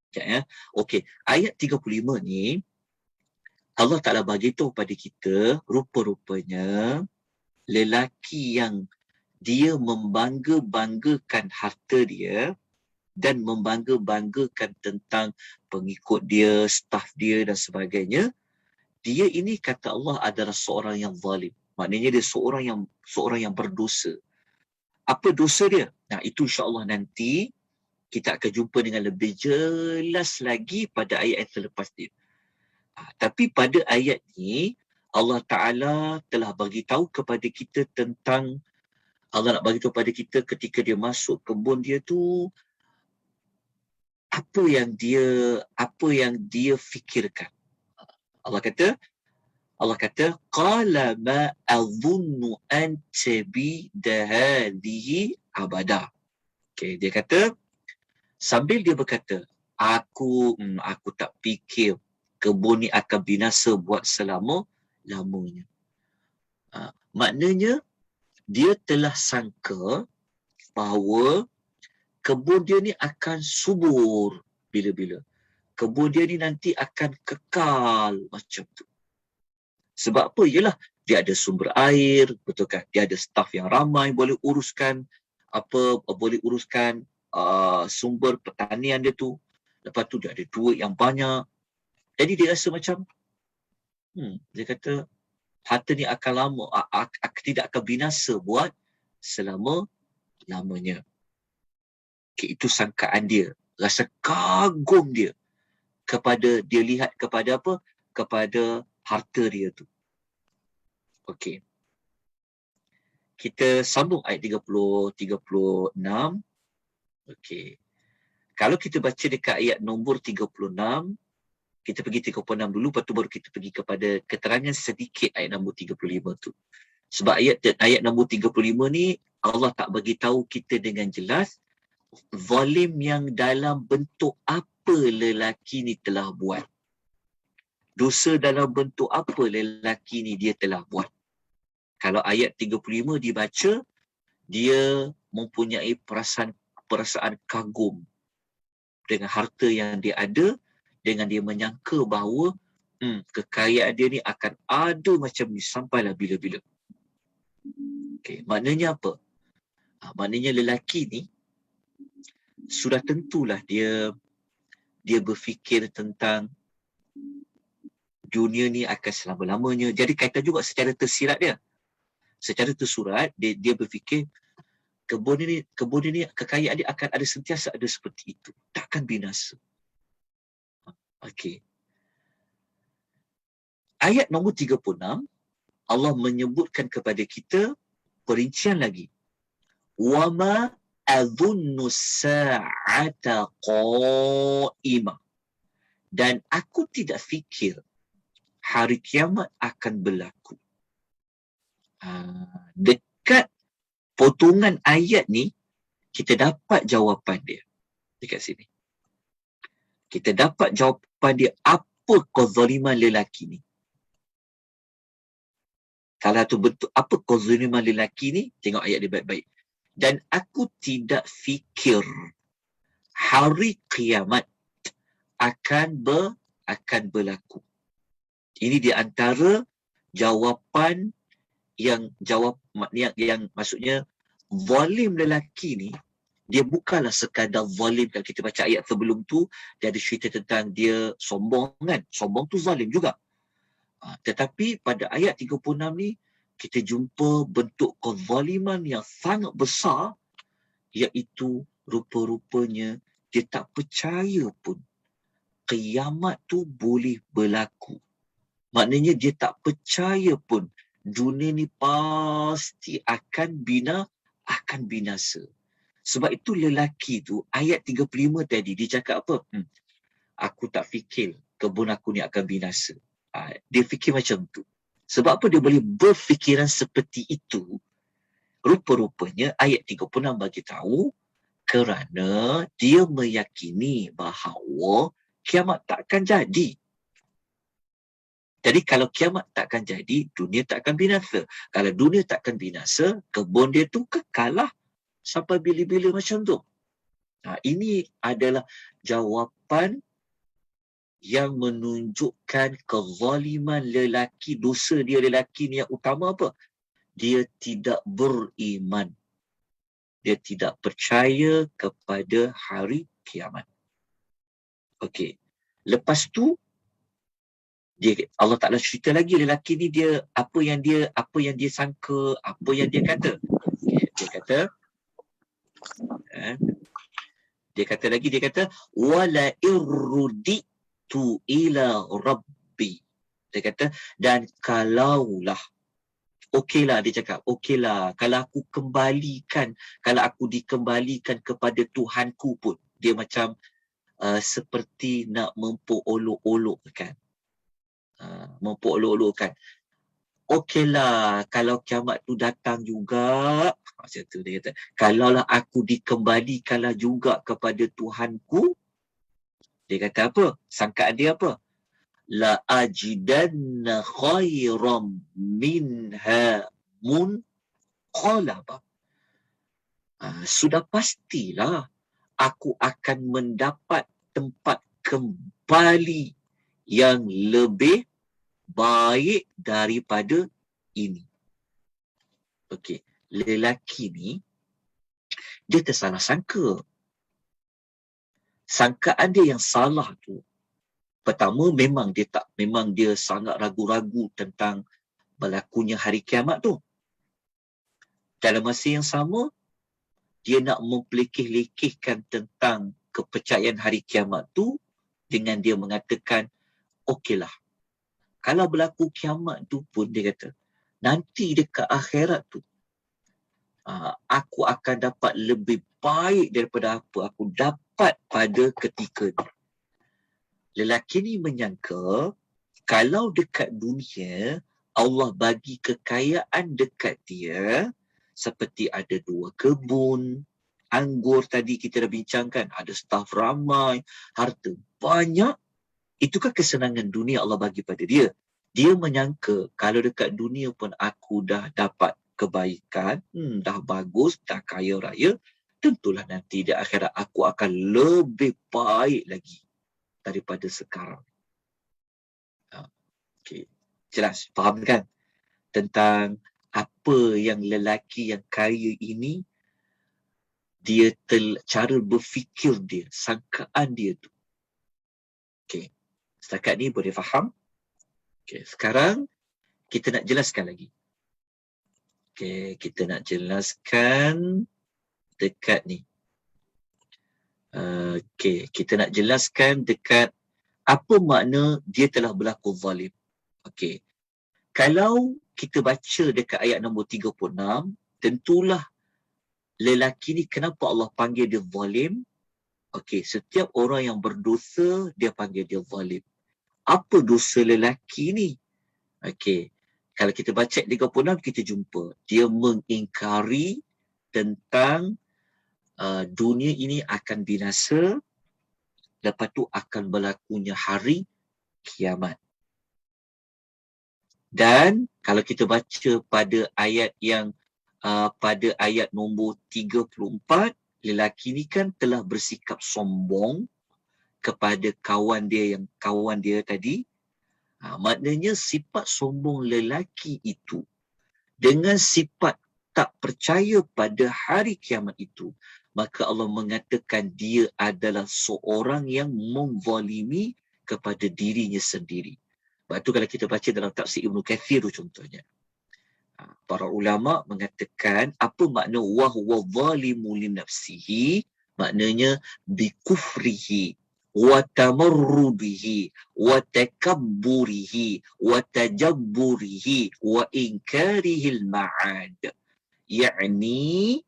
Sekejap ya. Okey, ayat 35 ni Allah Taala bagi tahu pada kita rupa-rupanya lelaki yang dia membangga-banggakan harta dia dan membangga-banggakan tentang pengikut dia, staf dia dan sebagainya, dia ini kata Allah adalah seorang yang zalim. Maknanya dia seorang yang berdosa. Apa dosa dia? Nah, itu insya-Allah nanti kita akan jumpa dengan lebih jelas lagi pada ayat yang selepas dia. Tapi pada ayat ni Allah Taala telah bagi tahu kepada kita tentang, Allah nak bagi tahu kepada kita ketika dia masuk kebun dia tu, apa yang dia fikirkan. Allah kata qala ma adhunnu an tabida hadhihi abada. Okey, dia kata sambil dia berkata, aku tak fikir kebun ni akan binasa buat selama-lamanya. Maknanya dia telah sangka bahawa kebun dia ni akan subur bila-bila. Kebun dia ni nanti akan kekal macam tu. Sebab apa? Yalah, dia ada sumber air, betul kan? Dia ada staf yang ramai, boleh uruskan sumber pertanian dia tu. Lepas tu dia ada duit yang banyak. Jadi dia rasa macam, dia kata, harta ni akan lama, tidak akan binasa buat selama-lamanya. Okay, itu sangkaan dia. Rasa kagum dia dia lihat kepada apa? Kepada harta dia tu. Okey. Kita sambung ayat 36. Okey. Kalau kita baca dekat ayat nombor 36, kita pergi 36 dulu, lepas tu baru kita pergi kepada keterangan sedikit ayat nombor 35 tu. Sebab ayat nombor 35 ni Allah tak bagi tahu kita dengan jelas zalim yang dalam bentuk apa lelaki ni telah buat. Dosa dalam bentuk apa lelaki ni dia telah buat. Kalau ayat 35 dibaca, dia mempunyai perasaan kagum dengan harta yang dia ada, dengan dia menyangka bahawa kekayaan dia ni akan ada macam ni sampailah bila-bila. Okay, maknanya apa? Maknanya lelaki ni sudah tentulah dia berfikir tentang dunia ni akan selama-lamanya. Jadi kaitan juga secara tersirat dia. Secara tersurat, dia berfikir kebun ini, kekayaan dia akan ada sentiasa ada seperti itu. Takkan binasa. Okey. Ayat nombor 36, Allah menyebutkan kepada kita perincian lagi. وَمَا أَظُنُّ السَّاعَةَ قَائِمَةً. Dan aku tidak fikir hari kiamat akan berlaku. Dekat potongan ayat ni, kita dapat jawapan dia. Dekat sini. Kita dapat jawapan dia, apa kezaliman lelaki ni. Salah satu bentuk apa kezaliman lelaki ni, tengok ayat dia baik-baik. Dan aku tidak fikir hari kiamat akan berlaku. Ini di antara jawapan yang maksudnya zalim lelaki ni, dia bukanlah sekadar zalim. Kalau kita baca ayat sebelum tu, dia ada cerita tentang dia sombong kan. Sombong tu zalim juga. Tetapi pada ayat 36 ni, kita jumpa bentuk kezaliman yang sangat besar, iaitu rupa-rupanya dia tak percaya pun kiamat tu boleh berlaku. Maknanya dia tak percaya pun dunia ni pasti akan binasa. Sebab itu lelaki tu, ayat 35 tadi, dia cakap apa? Aku tak fikir kebun aku ni akan binasa. Dia fikir macam tu. Sebab apa dia boleh berfikiran seperti itu? Rupa-rupanya ayat 36 bagi tahu Kerana dia meyakini bahawa kiamat takkan jadi. Jadi kalau kiamat takkan jadi, dunia takkan binasa. Kalau dunia takkan binasa, kebun dia tu kekal lah sampai bila-bila macam tu. Ini adalah jawapan yang menunjukkan kezaliman lelaki, dosa dia lelaki ni yang utama apa? Dia tidak beriman. Dia tidak percaya kepada hari kiamat. Okey. Lepas tu Allah Taala cerita lagi lelaki ni dia apa yang dia sangka, apa yang dia kata. Okay, dia kata wala irruditu ila rabbi. Dia kata dan kalaulah okeylah, dia cakap okeylah kalau aku dikembalikan kepada Tuhanku pun, dia macam seperti nak memperolok-olokkan. Okeylah kalau kiamat tu datang juga, macam tu dia kata, kalaulah aku dikembalikanlah juga kepada Tuhanku, dia kata apa? Sangkaan dia apa? La ajidanna khairam minha munqalaba. Sudah pastilah aku akan mendapat tempat kembali yang lebih baik daripada ini. Okey, lelaki ni dia tersalah sangka. Sangkaan dia yang salah tu, pertama memang dia sangat ragu-ragu tentang berlakunya hari kiamat tu. Dalam masa yang sama, dia nak mempelekeh-lekehkan tentang kepercayaan hari kiamat tu dengan dia mengatakan, okeylah, kalau berlaku kiamat tu pun dia kata, nanti dekat akhirat tu, aku akan dapat lebih baik daripada apa aku dapat pada ketika ni. Lelaki ni menyangka, kalau dekat dunia, Allah bagi kekayaan dekat dia, seperti ada 2 kebun, anggur tadi kita dah bincangkan, ada staf ramai, harta banyak, itu kan kesenangan dunia Allah bagi pada dia. Dia menyangka kalau dekat dunia pun aku dah dapat kebaikan, dah bagus, dah kaya raya, tentulah nanti di akhirat aku akan lebih baik lagi daripada sekarang. Okay. Jelas, faham kan? Tentang apa yang lelaki yang kaya ini, dia cara berfikir dia, sangkaan dia tu. Okay. Setakat ni boleh faham? Okay. Sekarang kita nak jelaskan lagi. Okay. Kita nak jelaskan dekat ni. Okay. Kita nak jelaskan dekat apa makna dia telah berlaku zalim. Okay. Kalau kita baca dekat ayat nombor 36, tentulah lelaki ni kenapa Allah panggil dia zalim? Okey, setiap orang yang berdosa, dia panggil dia zalim. Apa dosa lelaki ni? Okey, kalau kita baca 36, kita jumpa. Dia mengingkari tentang dunia ini akan binasa, lepas tu akan berlakunya hari kiamat. Dan kalau kita baca pada ayat yang pada ayat nombor 34, lelaki ni kan telah bersikap sombong kepada kawan dia tadi. Maknanya sifat sombong lelaki itu dengan sifat tak percaya pada hari kiamat itu, maka Allah mengatakan dia adalah seorang yang menzalimi kepada dirinya sendiri. Sebab tu kalau kita baca dalam tafsir Ibnu Katsir tu contohnya, para ulama mengatakan apa makna wa huwa zalimu li nafsihi, maknanya bi kufrihi wa tamarrudihi wa takabburihi wa tajabburihi wa inkarihi al-ma'ad, yakni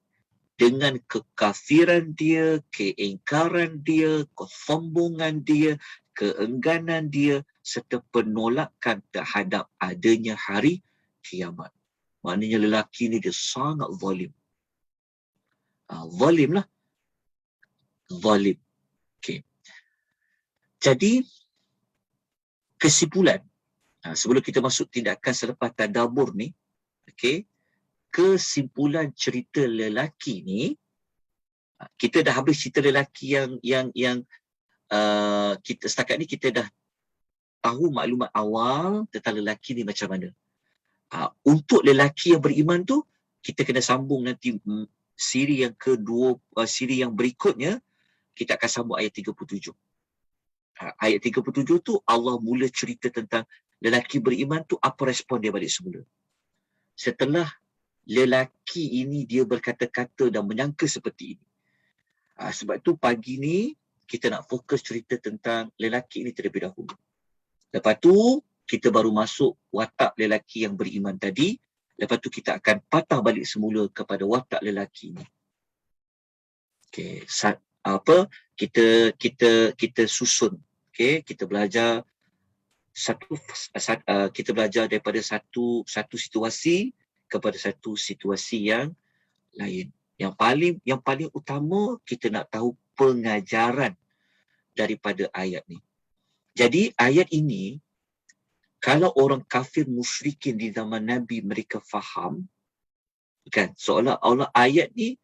dengan kekafiran dia, keingkaran dia, kesombongan dia, keengganan dia, serta penolakan terhadap adanya hari kiamat. Maknanya lelaki ni dia sangat zalim. Zalim lah. zalim. Okey. Jadi kesimpulan, sebelum kita masuk tindakan selepas tadabbur ni, okey, kesimpulan cerita lelaki ni, kita dah habis cerita lelaki yang kita setakat ni kita dah tahu maklumat awal tentang lelaki ni macam mana. Untuk lelaki yang beriman tu, kita kena sambung nanti siri yang kedua, siri yang berikutnya, kita akan sambung ayat 37. Ayat 37 tu Allah mula cerita tentang lelaki beriman tu, apa respon dia balik semula. Setelah lelaki ini dia berkata-kata dan menyangka seperti ini. Sebab tu pagi ni kita nak fokus cerita tentang lelaki ini terlebih dahulu. Lepas tu kita baru masuk watak lelaki yang beriman tadi. Lepas tu kita akan patah balik semula kepada watak lelaki ini. Okey, kita susun. Okey, kita belajar kita belajar daripada satu situasi kepada satu situasi yang lain. Yang paling utama kita nak tahu pengajaran daripada ayat ni. Jadi ayat ini, kalau orang kafir musyrikin di zaman Nabi mereka faham, kan, seolah-olah ayat ni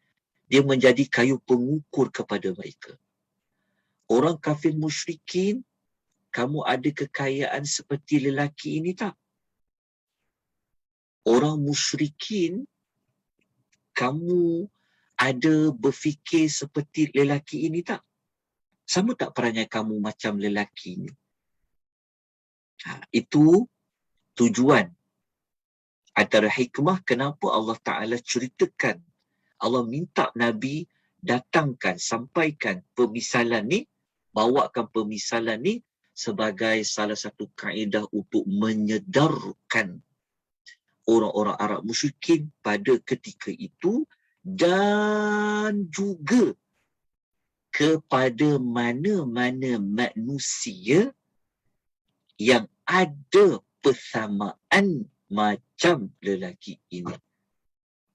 dia menjadi kayu pengukur kepada mereka. Orang kafir musyrikin, kamu ada kekayaan seperti lelaki ini tak? Orang musyrikin, kamu ada berfikir seperti lelaki ini tak? Sama tak perangai kamu macam lelaki ini? Itu tujuan. Antara hikmah kenapa Allah Ta'ala ceritakan, Allah minta Nabi datangkan, sampaikan pemisalan ni, bawakan pemisalan ni sebagai salah satu kaedah untuk menyedarkan orang-orang Arab musyrikin pada ketika itu, dan juga kepada mana-mana manusia yang ada persamaan macam lelaki ini.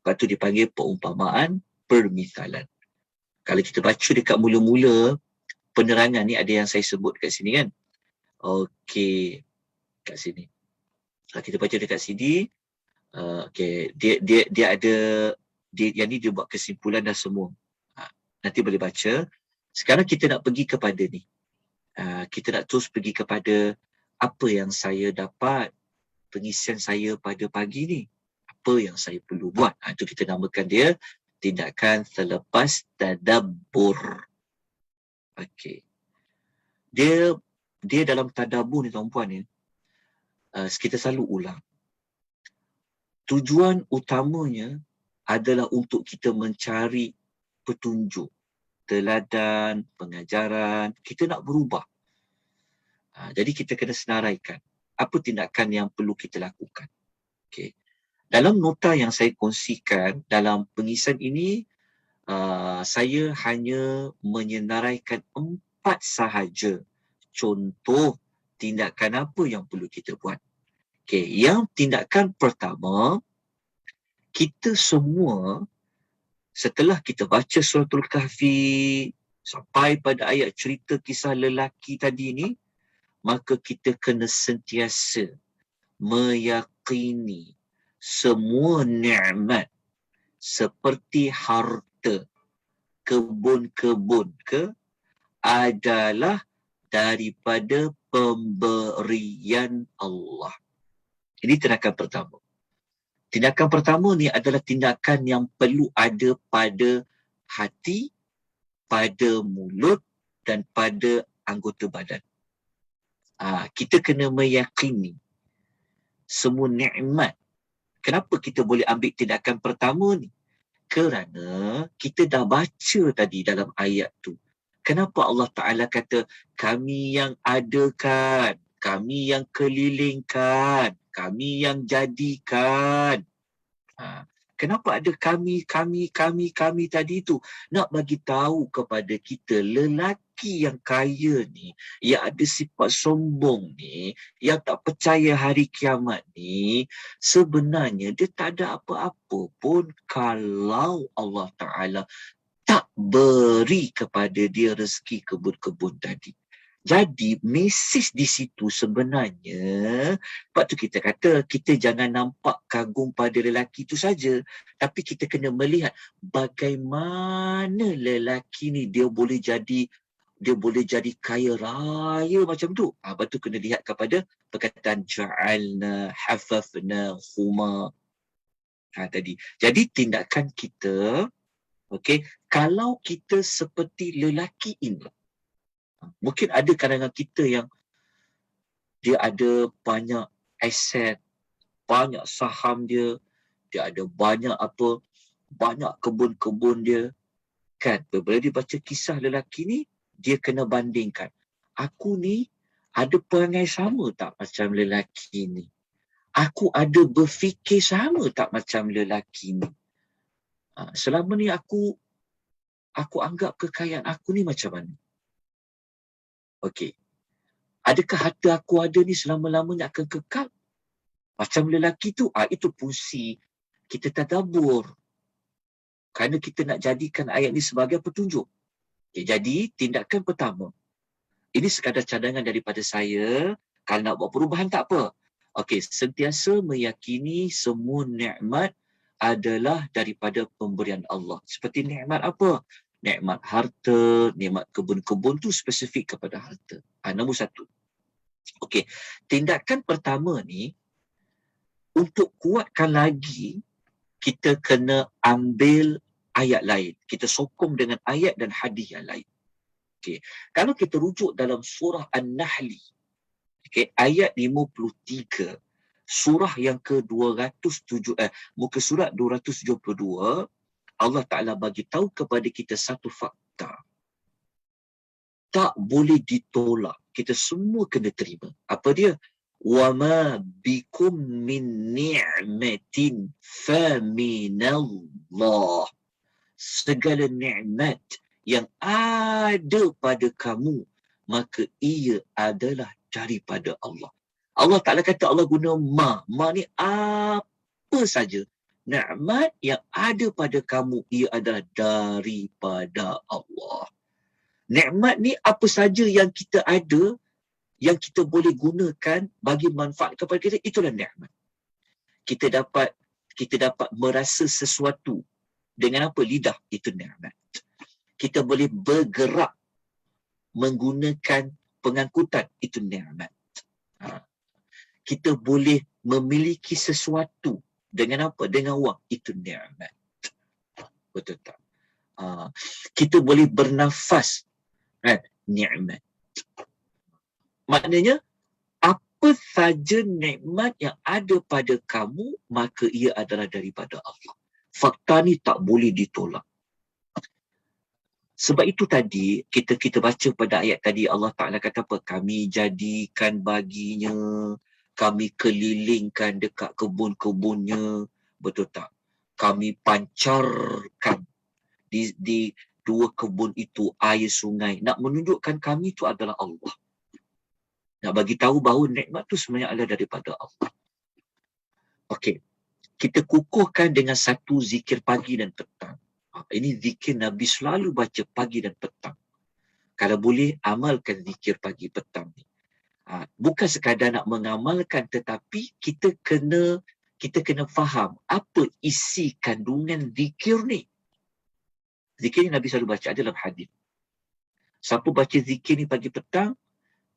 Lepas tu dipanggil perumpamaan permisalan. Kalau kita baca dekat mula-mula penerangan ni, ada yang saya sebut kat sini kan. Okey, kat sini. Kalau kita baca dekat sini, okey, dia ada, yang ni dia buat kesimpulan dah semua. Nanti boleh baca. Sekarang kita nak pergi kepada ni. Kita nak terus pergi kepada apa yang saya dapat, pengisian saya pada pagi ni. Apa yang saya perlu buat. Itu kita namakan dia tindakan selepas tadabbur. Okey. Dia dalam tadabbur ni tuan-puan ni, kita selalu ulang. Tujuan utamanya adalah untuk kita mencari petunjuk, teladan, pengajaran. Kita nak berubah. Jadi kita kena senaraikan apa tindakan yang perlu kita lakukan. Okay. Dalam nota yang saya kongsikan dalam pengisian ini, saya hanya menyenaraikan 4 sahaja contoh tindakan apa yang perlu kita buat. Okay. Yang tindakan pertama, kita semua setelah kita baca Suratul Kahfi sampai pada ayat cerita kisah lelaki tadi ni, maka kita kena sentiasa meyakini semua nikmat seperti harta, kebun-kebun adalah daripada pemberian Allah. Ini tindakan pertama. Tindakan pertama ni adalah tindakan yang perlu ada pada hati, pada mulut dan pada anggota badan. Kita kena meyakini semua nikmat. Kenapa kita boleh ambil tindakan pertama ni? Kerana kita dah baca tadi dalam ayat tu. Kenapa Allah Ta'ala kata, kami yang adakan, kami yang kelilingkan, kami yang jadikan. Kenapa ada kami tadi tu? Nak bagi tahu kepada kita, lelaki yang kaya ni, yang ada sifat sombong ni, yang tak percaya hari kiamat ni, sebenarnya dia tak ada apa-apa pun kalau Allah Ta'ala tak beri kepada dia rezeki kebun-kebun tadi. Jadi mesej di situ sebenarnya, sebab tu kita kata kita jangan nampak kagum pada lelaki itu saja, tapi kita kena melihat bagaimana lelaki ni dia boleh jadi kaya raya macam tu. Lepas tu kena lihat kepada perkataan ja'alna hafafna huma tadi. Jadi tindakan kita, okey, kalau kita seperti lelaki ini, mungkin ada kalangan kita yang dia ada banyak aset, banyak saham dia ada banyak banyak kebun-kebun dia. Kan, bila dia baca kisah lelaki ni, dia kena bandingkan. Aku ni ada perangai sama tak macam lelaki ni? Aku ada berfikir sama tak macam lelaki ni? Selama ni aku anggap kekayaan aku ni macam mana? Okey. Adakah harta aku ada ni selama-lamanya akan kekal? Macam lelaki tu, itu fungsi kita tadabbur. Kerana kita nak jadikan ayat ni sebagai petunjuk. Okay, jadi, tindakan pertama. Ini sekadar cadangan daripada saya. Kalau nak buat perubahan, tak apa. Okey, sentiasa meyakini semua nikmat adalah daripada pemberian Allah. Seperti nikmat apa? Nikmat harta, nikmat kebun-kebun tu spesifik kepada harta. Nombor satu. Okey, tindakan pertama ni, untuk kuatkan lagi, kita kena ambil ayat lain. Kita sokong dengan ayat dan hadis yang lain. Okey, kalau kita rujuk dalam surah An-Nahl, ayat 53, surah yang ke-207, muka surat 272, Allah Ta'ala bagi tahu kepada kita satu fakta. Tak boleh ditolak. Kita semua kena terima. Apa dia? وَمَا بِكُم مِّن نِعْمَةٍ فَمِنَ اللَّهِ. Segala nikmat yang ada pada kamu, maka ia adalah daripada Allah. Allah Ta'ala kata Allah guna ma. Ma ni apa saja. Nikmat yang ada pada kamu, ia adalah daripada Allah. Nikmat ni apa saja yang kita ada, yang kita boleh gunakan bagi manfaat kepada kita, itulah nikmat. Kita dapat merasa sesuatu dengan apa? Lidah, itu nikmat. Kita boleh bergerak menggunakan pengangkutan, itu nikmat. Kita boleh memiliki sesuatu dengan apa? Dengan wang, itu nikmat. Betul tak? Kita boleh bernafas, kan? Nikmat. Maknanya, apa saja nikmat yang ada pada kamu, maka ia adalah daripada Allah. Fakta ni tak boleh ditolak. Sebab itu tadi, kita baca pada ayat tadi, Allah Ta'ala kata apa? Kami jadikan baginya, kami kelilingkan dekat kebun-kebunnya. Betul tak? Kami pancarkan di dua kebun itu air sungai. Nak menunjukkan kami itu adalah Allah. Nak bagi tahu bahawa nikmat tu sebenarnya adalah daripada Allah. Okey. Kita kukuhkan dengan satu zikir pagi dan petang. Ini zikir Nabi selalu baca pagi dan petang. Kalau boleh, amalkan zikir pagi petang ni. Bukan sekadar nak mengamalkan, tetapi kita kena faham apa isi kandungan zikir ni. Zikir ni Nabi selalu baca dalam hadis. Siapa baca zikir ni pagi petang,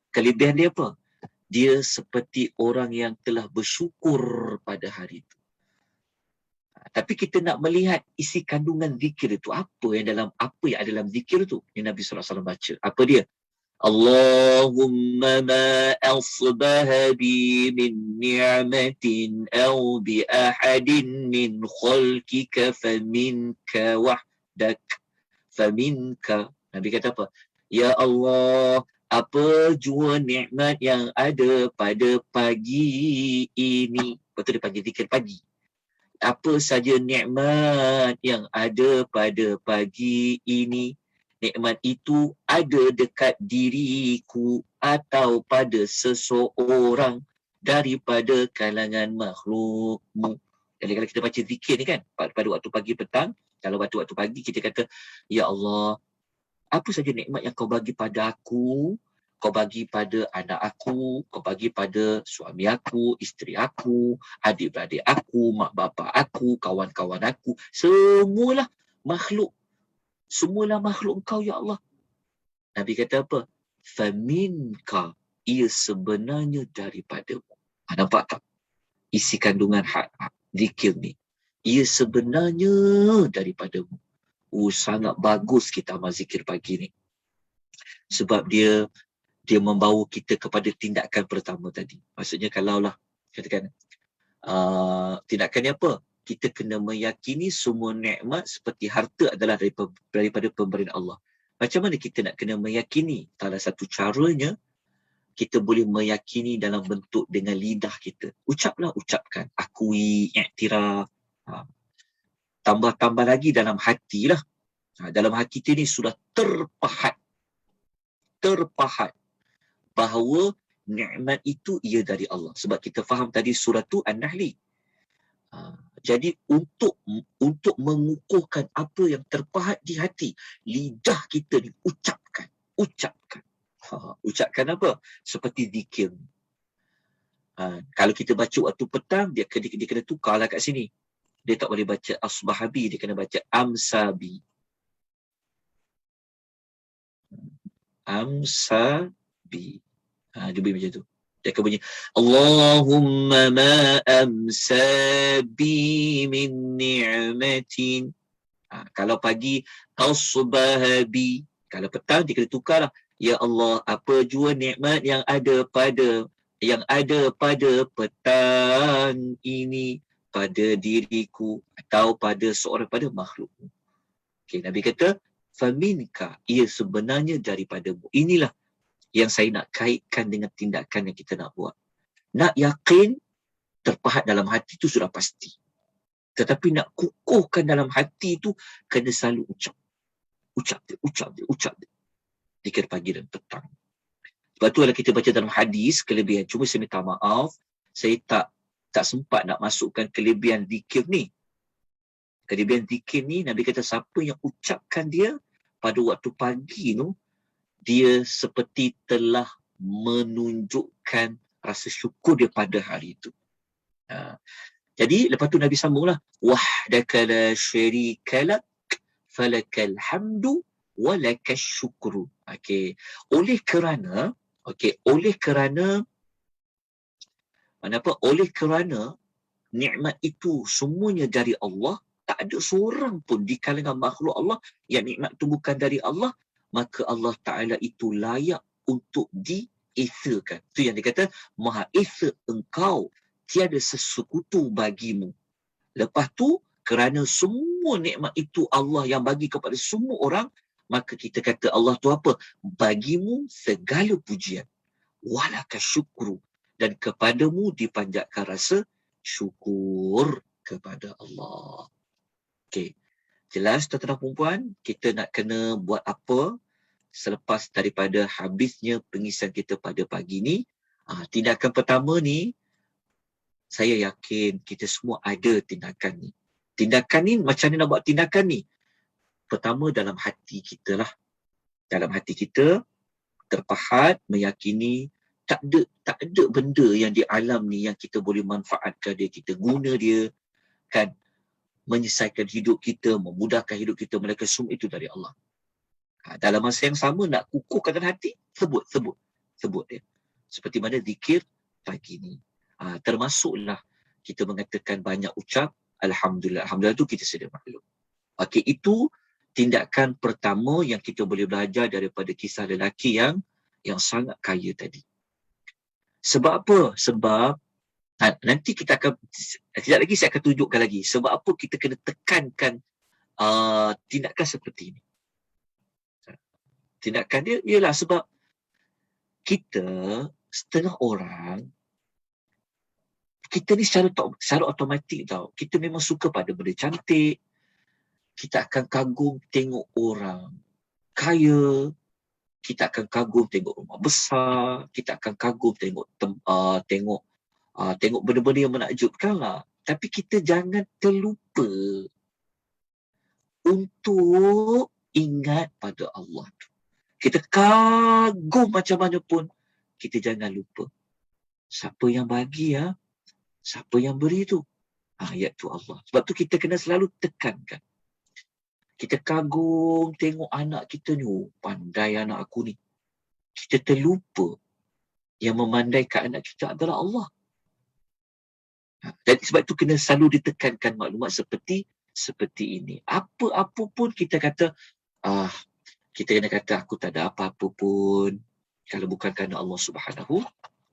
kelebihan dia apa? Dia seperti orang yang telah bersyukur pada hari itu. Tapi kita nak melihat isi kandungan zikir itu, apa yang ada dalam zikir itu yang Nabi SAW baca. Apa dia? Allahumma ma asbaha bi min ni'matin aw bi ahadin min khalqika faminka wahdak. Faminka. Nabi kata apa? Ya Allah, apa jua nikmat yang ada pada pagi ini. Betul dia panggil zikir pagi. Apa saja nikmat yang ada pada pagi ini, nikmat itu ada dekat diriku atau pada seseorang daripada kalangan makhlukmu. Jadi kalau kita baca zikir ni kan, pada waktu pagi petang, Kalau waktu-waktu pagi kita kata, Ya Allah, apa saja nikmat yang kau bagi pada aku, kau bagi pada anak aku, kau bagi pada suami aku, isteri aku, adik-beradik aku, mak bapak aku, kawan-kawan aku, semualah makhluk. Semualah makhluk engkau, Ya Allah. Nabi kata apa? Faminka, ia sebenarnya daripadamu. Nampak tak isi kandungan zikir ni? Ia sebenarnya daripadamu. Sangat bagus kita amal zikir pagi ni. Sebab dia membawa kita kepada tindakan pertama tadi. Maksudnya kalaulah, katakan, tindakan ni apa? Kita kena meyakini semua nikmat seperti harta adalah daripada pemberian Allah. Macam mana kita nak kena meyakini? Salah satu caranya, kita boleh meyakini dalam bentuk dengan lidah kita. Ucapkan. Akui, iktiraf. Tambah-tambah lagi dalam hati lah. Dalam hati kita ni sudah terpahat bahawa nikmat itu ia dari Allah. Sebab kita faham tadi surah tu An-Nahli. Jadi untuk mengukuhkan apa yang terpahat di hati, lidah kita ni ucapkan. Ucapkan apa? Seperti zikir. Kalau kita baca waktu petang, dia kena tukarlah kat sini. Dia tak boleh baca asbahabi, dia kena baca amsabi. Amsabi. Dia bunyi macam tu. Dia akan bunyi Allahumma ma amsabi min ni'matin. Kalau pagi asbahabi. Kalau petang dia kena tukarlah. Ya Allah, apa jua nikmat yang ada pada petang ini pada diriku atau pada seorang, pada makhluk. Okay, Nabi kata faminka, ia sebenarnya daripadamu. Inilah yang saya nak kaitkan dengan tindakan yang kita nak buat. Nak yakin terpahat dalam hati itu sudah pasti. Tetapi nak kukuhkan dalam hati itu kena selalu ucap dia. Zikir pagi dan petang. Sebab tu kalau kita baca dalam hadis kelebihan, cuma saya minta maaf, saya tak sempat nak masukkan kelebihan zikir ni. Kelebihan zikir ni, Nabi kata siapa yang ucapkan dia pada waktu pagi tu, dia seperti telah menunjukkan rasa syukur dia pada hari itu. Jadi lepas tu Nabi sambunglah, wahdaka la syarika lak falakal hamdu walakas syukru. Okey, oleh kerana nikmat itu semuanya dari Allah, tak ada seorang pun di kalangan makhluk Allah yang nikmat itu bukan dari Allah, maka Allah Ta'ala itu layak untuk diesakan. Itu yang dikata, Maha Esa engkau, tiada sesekutu bagimu. Lepas tu, kerana semua nikmat itu Allah yang bagi kepada semua orang, maka kita kata Allah tu apa? Bagimu segala pujian. Walaka syukru. Dan kepadamu dipanjatkan rasa syukur kepada Allah. Okey. Jelas tuan-tuan dan puan, kita nak kena buat apa selepas daripada habisnya pengisian kita pada pagi ni. Tindakan pertama ni, saya yakin kita semua ada tindakan ni. Tindakan ni, macam mana nak buat tindakan ni? Pertama dalam hati kita lah. Dalam hati kita, terpahat, meyakini, tak ada benda yang di alam ni yang kita boleh manfaatkan dia, kita guna dia, kan, menyelesaikan hidup kita, memudahkan hidup kita, melainkan semua itu dari Allah. Dalam masa yang sama nak kukuhkan dalam hati, sebut dia. Seperti mana zikir pagi ni. Termasuklah kita mengatakan banyak ucap Alhamdulillah. Alhamdulillah tu kita sedia maklum. Okey, itu tindakan pertama yang kita boleh belajar daripada kisah lelaki yang sangat kaya tadi. Sebab apa? Sebab nanti kita akan, sekejap lagi saya akan tunjukkan lagi sebab apa kita kena tekankan tindakan seperti ini. Tindakan dia ialah sebab kita, setengah orang, kita ni secara automatik tau, kita memang suka pada benda cantik, kita akan kagum tengok orang kaya, kita akan kagum tengok rumah besar, kita akan kagum tengok benda-benda yang menakjubkan lah. Tapi kita jangan terlupa untuk ingat pada Allah. Kita kagum macam mana pun, kita jangan lupa. Siapa yang bagi ya? Siapa yang beri tu? Iaitu Allah. Sebab tu kita kena selalu tekankan. Kita kagum tengok anak kita ni, pandai anak aku ni. Kita terlupa yang memandaikan anak kita adalah Allah. Dan sebab itu kena selalu ditekankan maklumat seperti ini. Apa-apa pun kita kata, kita kena kata aku tak ada apa-apa pun kalau bukan kerana Allah Subhanahu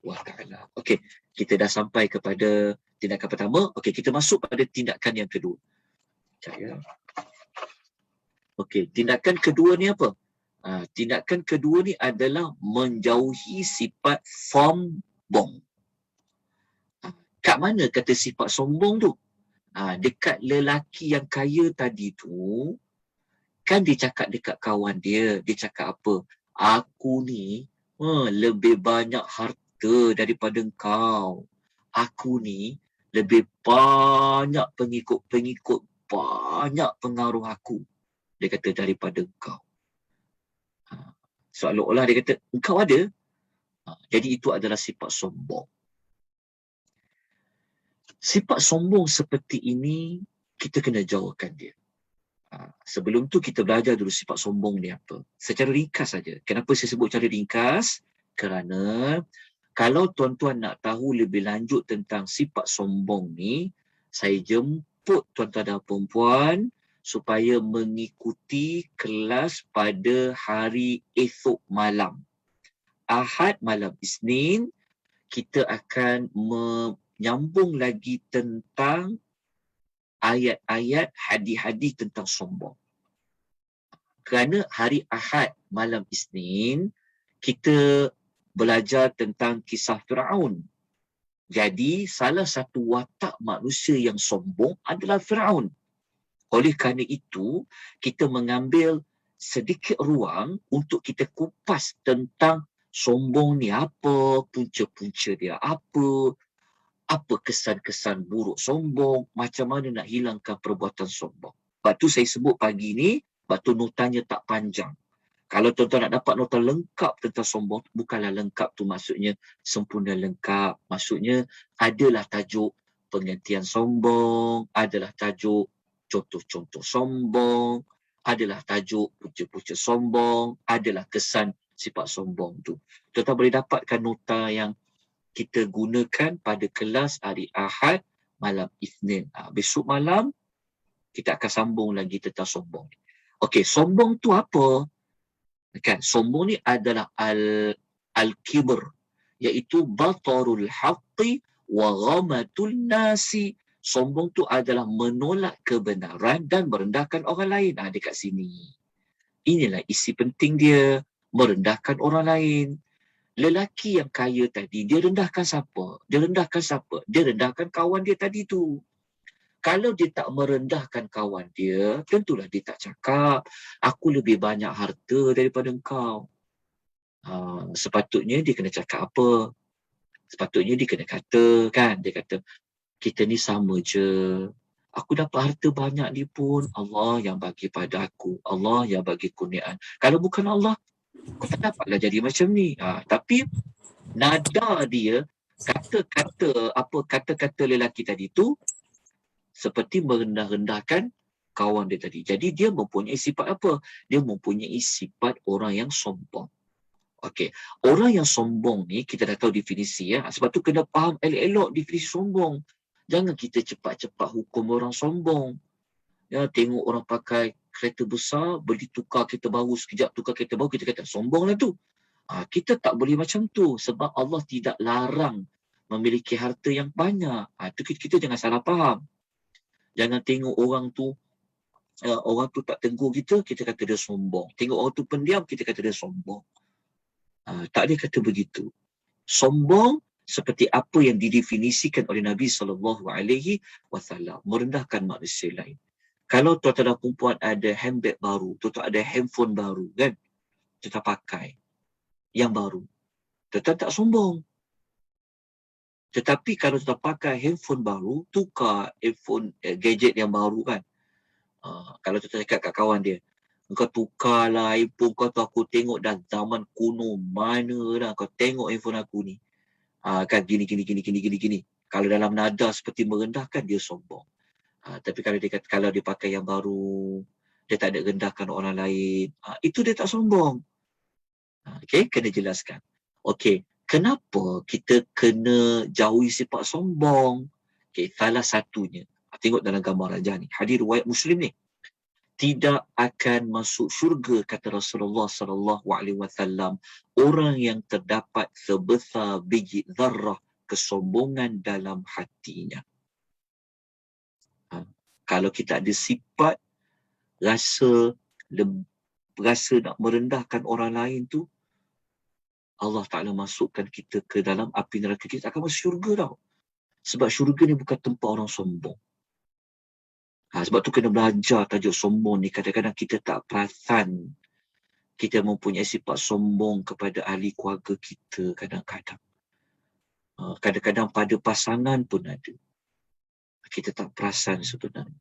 wa Ta'ala. Okey, kita dah sampai kepada tindakan pertama. Okey, kita masuk pada tindakan yang kedua. Okey, tindakan kedua ni apa? Tindakan kedua ni adalah menjauhi sifat sombong. Kat mana kata sifat sombong tu? Dekat lelaki yang kaya tadi tu, kan dia cakap dekat kawan dia cakap apa? Aku ni lebih banyak harta daripada engkau. Aku ni lebih banyak pengikut-pengikut, banyak pengaruh aku. Dia kata daripada engkau. Seolah-olah dia kata, engkau ada. Jadi itu adalah sifat sombong. Sifat sombong seperti ini, kita kena jauhkan dia. Sebelum tu kita belajar dulu sifat sombong ni apa. Secara ringkas saja. Kenapa saya sebut cara ringkas? Kerana kalau tuan-tuan nak tahu lebih lanjut tentang sifat sombong ni, saya jemput tuan-tuan dan puan-puan supaya mengikuti kelas pada hari esok malam. Ahad malam Isnin, kita akan menyambung lagi tentang ayat-ayat hadis-hadis tentang sombong. Kerana hari Ahad malam Isnin, kita belajar tentang kisah Firaun. Jadi, salah satu watak manusia yang sombong adalah Firaun. Oleh kerana itu, kita mengambil sedikit ruang untuk kita kupas tentang sombong ni apa, punca-punca dia apa kesan-kesan buruk sombong, macam mana nak hilangkan perbuatan sombong. Sebab tu saya sebut pagi ni, sebab tu notanya tak panjang. Kalau tuan-tuan nak dapat nota lengkap tentang sombong, bukanlah lengkap tu maksudnya sempurna lengkap. Maksudnya adalah tajuk pengertian sombong, adalah tajuk contoh-contoh sombong, adalah tajuk punca-punca sombong, adalah kesan sifat sombong tu. Tuan-tuan boleh dapatkan nota yang kita gunakan pada kelas hari Ahad malam Isnin. Besok malam kita akan sambung lagi tentang sombong. Okey, sombong tu apa? Kan, sombong ni adalah al-kibr, iaitu batarul haqqi wa ghamatul nasi. Sombong tu adalah menolak kebenaran dan merendahkan orang lain. Dekat sini. Inilah isi penting dia, merendahkan orang lain. Lelaki yang kaya tadi, dia rendahkan siapa? Dia rendahkan kawan dia tadi tu. Kalau dia tak merendahkan kawan dia, tentulah dia tak cakap, aku lebih banyak harta daripada engkau. Sepatutnya dia kena cakap apa? Sepatutnya dia kena kata, kan? Dia kata, kita ni sama je. Aku dapat harta banyak ni pun Allah yang bagi pada aku. Allah yang bagi kurniaan. Kalau bukan Allah, kau tak dapatlah jadi macam ni. Tapi nada dia, kata-kata lelaki tadi tu seperti merendah-rendahkan kawan dia tadi. Jadi dia mempunyai sifat apa? Dia mempunyai sifat orang yang sombong. Okey, orang yang sombong ni kita dah tahu definisi ya. Sebab tu kena faham elok-elok definisi sombong. Jangan kita cepat-cepat hukum orang sombong. Ya, tengok orang pakai kereta besar, beli tukar kereta baru, sekejap tukar kereta baru, kita kata sombonglah tu. Kita tak boleh macam tu sebab Allah tidak larang memiliki harta yang banyak. Tu kita jangan salah faham. Jangan tengok orang tu tak tegur kita kata dia sombong. Tengok orang tu pendiam, kita kata dia sombong. Tak ada kata begitu. Sombong seperti apa yang didefinisikan oleh Nabi SAW, merendahkan manusia lain. Kalau tuan-tuan dan perempuan ada handbag baru, tuan-tuan ada handphone baru, kan? Tuan-tuan pakai yang baru. Tuan-tuan tak sombong. Tetapi kalau tuan-tuan pakai handphone baru, tukar handphone gadget yang baru, kan? Kalau tu cakap kat kawan dia, kau tukarlah iPhone kau tu, aku tengok dah zaman kuno mana dah, kau tengok iPhone aku ni. Kan gini. Kalau dalam nada seperti merendahkan, dia sombong. Tapi kalau dia kata, kalau dia pakai yang baru, dia tak ada rendahkan orang lain, itu dia tak sombong. Okey, kena jelaskan. Okey, kenapa kita kena jauhi sifat sombong? Okey, salah satunya, tengok dalam gambar Raja ni, hadis riwayat Muslim ni. Tidak akan masuk syurga, kata Rasulullah sallallahu alaihi wasallam, orang yang terdapat sebesar biji zarrah kesombongan dalam hatinya. Kalau kita ada sifat rasa nak merendahkan orang lain tu, Allah Ta'ala masukkan kita ke dalam api neraka. Kita akan masuk syurga tau. Sebab syurga ni bukan tempat orang sombong. Sebab tu kena belajar tajuk sombong ni. Kadang-kadang kita tak perasan kita mempunyai sifat sombong kepada ahli keluarga kita kadang-kadang. Kadang-kadang pada pasangan pun ada. Kita tak perasan sebenarnya.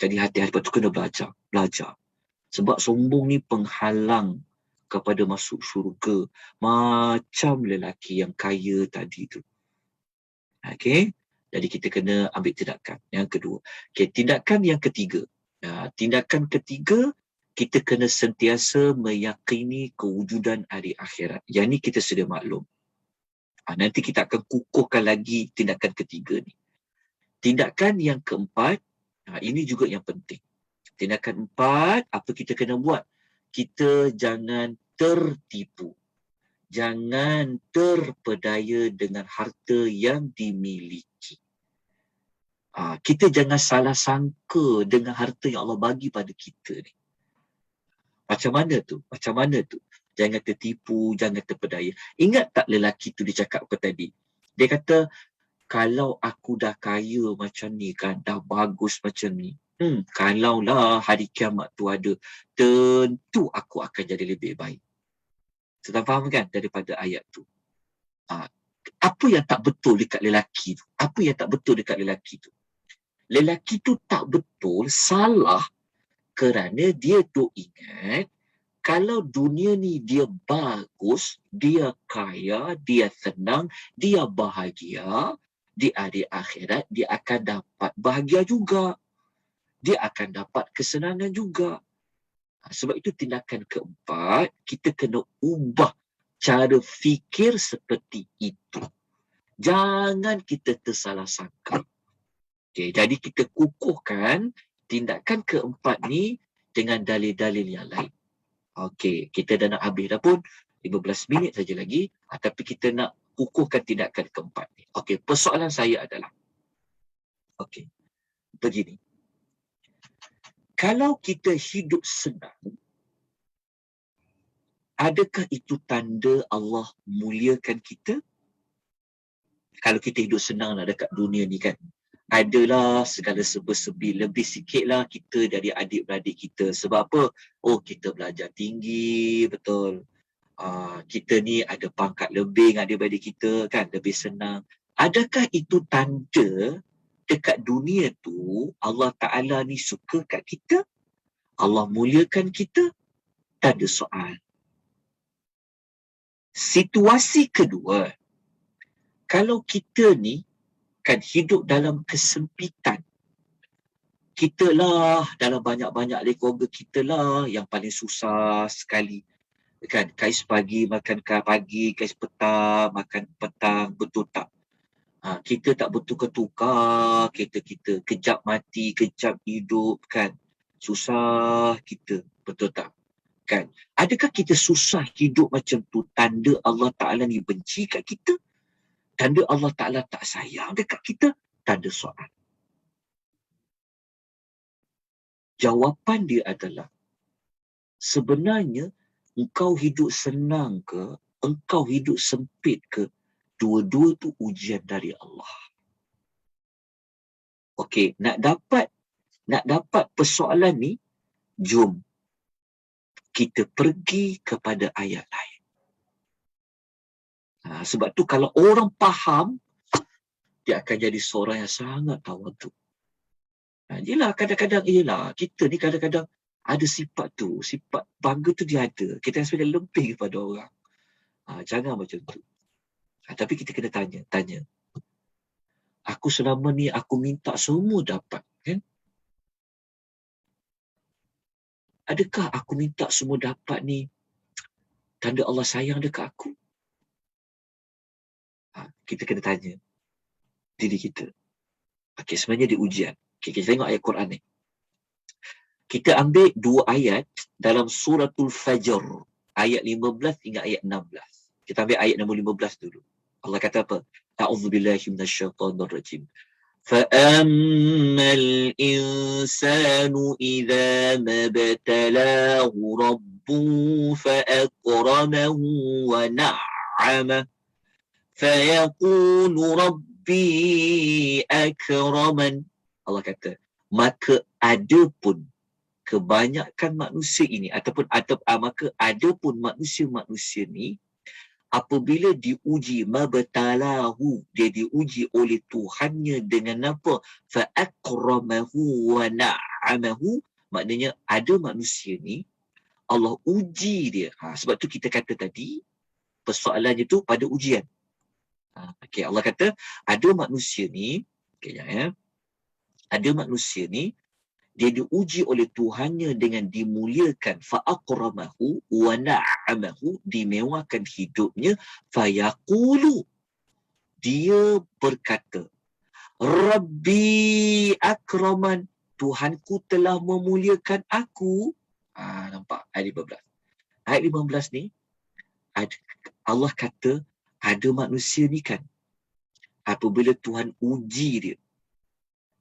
Jadi hati-hati, sebab tu kena belajar. Sebab sombong ni penghalang kepada masuk syurga. Macam lelaki yang kaya tadi tu. Okey. Jadi kita kena ambil tindakan. Yang kedua. Okey, tindakan yang ketiga. Tindakan ketiga, kita kena sentiasa meyakini kewujudan hari akhirat. Yang ni kita sudah maklum. Nanti kita akan kukuhkan lagi tindakan ketiga ni. Tindakan yang keempat, ini juga yang penting. Tindakan empat, apa kita kena buat? Kita jangan tertipu. Jangan terpedaya dengan harta yang dimiliki. Kita jangan salah sangka dengan harta yang Allah bagi pada kita ni. Macam mana tu? Jangan tertipu, jangan terpedaya. Ingat tak lelaki tu dia cakap apa tadi? Dia kata, kalau aku dah kaya macam ni kan, dah bagus macam ni, kalaulah hari kiamat tu ada, tentu aku akan jadi lebih baik. Sudah faham kan daripada ayat tu? Apa yang tak betul dekat lelaki tu? Lelaki tu tak betul, salah, kerana dia tu ingat, kalau dunia ni dia bagus, dia kaya, dia senang, dia bahagia, di hari akhirat dia akan dapat bahagia juga. Dia akan dapat kesenangan juga. Sebab itu tindakan keempat, kita kena ubah cara fikir seperti itu. Jangan kita tersalah sangka. Okay, jadi kita kukuhkan tindakan keempat ni dengan dalil-dalil yang lain. Okey, kita dah nak habis dah pun, 15 minit saja lagi, tapi kita nak kukuhkan tindakan keempat ni. Okey, persoalan saya adalah, okey, begini. Kalau kita hidup senang, adakah itu tanda Allah muliakan kita? Kalau kita hidup senang lah dekat dunia ni kan, adalah segala serba-serbi, lebih sikitlah kita dari adik-beradik kita. Sebab apa? Oh, kita belajar tinggi, betul. Kita ni ada pangkat lebih dengan adik-beradik kita kan, lebih senang. Adakah itu tanda dekat dunia tu Allah Ta'ala ni suka kat kita? Allah muliakan kita? Tak ada soal. Situasi kedua, kalau kita ni kan hidup dalam kesempitan, kita lah dalam banyak-banyak keluarga kita lah yang paling susah sekali. Kan, kais pagi makan pagi, kais petang makan petang, betul tak? Kita tak bertukar-tukar, kita kejap mati, kejap hidup kan. Susah kita, betul tak? Kan? Adakah kita susah hidup macam tu tanda Allah Ta'ala ni benci kat kita? Tanda Allah Ta'ala tak sayang dekat kita? Tanda soal. Jawapan dia adalah, sebenarnya engkau hidup senang ke, engkau hidup sempit ke, dua-dua tu ujian dari Allah. Okey, nak dapat persoalan ni, jom kita pergi kepada ayat lain. Sebab tu kalau orang faham, dia akan jadi seorang yang sangat tawaduk. Yelah, kadang-kadang, yelah, kita ni kadang-kadang ada sifat tu, sifat bangga tu dia ada. Kita sebenarnya lebih kepada orang. Jangan macam tu. Tapi kita kena tanya. Aku selama ni aku minta semua dapat, kan? Adakah aku minta semua dapat ni tanda Allah sayang dekat aku? Kita kena tanya diri kita. Okey, sebenarnya di ujian. Okey, kita tengok ayat Quran ni. Kita ambil 2 ayat dalam suratul Fajr. Ayat 15 hingga ayat 16. Kita ambil ayat nombor 15 dulu. Allah kata apa? A'udzubillahi minasyaitonirrajim. فَأَمَّا الْإِنسَانُ إِذَا مَا ابْتَلَاهُ رَبُّهُ فَأَكْرَمَهُ وَنَعَّمَهُ فَيَقُولُ رَبِّي أَكْرَمَنِ. Allah kata, maka adapun kebanyakan manusia ini maka adapun manusia-manusia ni apabila diuji mabtalahu, dia diuji oleh Tuhannya dengan apa? Fa akramahu wa na'amahu, maknanya ada manusia ni Allah uji dia. Sebab tu kita kata tadi persoalannya tu pada ujian. Okey, Allah kata ada manusia ni, okey ya. Ada manusia ni dia diuji oleh Tuhannya dengan dimuliakan, fa'akramahu wa na'amahu, dimewahkan hidupnya, fayaqulu, dia berkata, Rabbi akraman, Tuhanku telah memuliakan aku. Nampak ayat 15. Ayat 15 ni Allah kata ada manusia ni kan, apabila Tuhan uji dia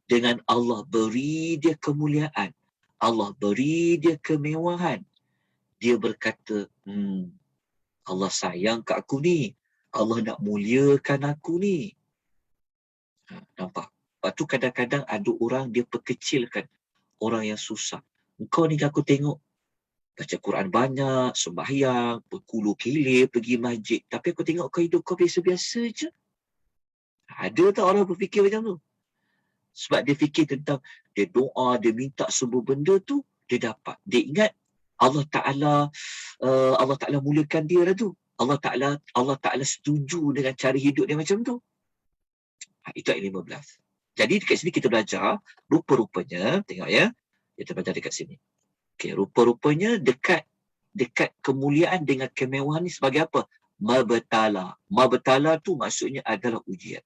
dengan Allah beri dia kemuliaan, Allah beri dia kemewahan, dia berkata, Allah sayang kat aku ni, Allah nak muliakan aku ni. Nampak? Lepas tu kadang-kadang ada orang dia perkecilkan orang yang susah. Engkau ni aku tengok baca Quran banyak, sembahyang, berkulu kilir, pergi masjid, tapi aku tengok kau hidup kau biasa-biasa je. Ada tak orang berfikir macam tu? Sebab dia fikir tentang, dia doa, dia minta semua benda tu, dia dapat. Dia ingat Allah Ta'ala mulakan dia lah tu. Allah Ta'ala setuju dengan cara hidup dia macam tu. Itu ayat 15. Jadi dekat sini kita belajar, rupa-rupanya, tengok ya, kita belajar dekat sini. Okay, rupa-rupanya dekat kemuliaan dengan kemewahan ni sebagai apa? Mabtala. Mabtala tu maksudnya adalah ujian.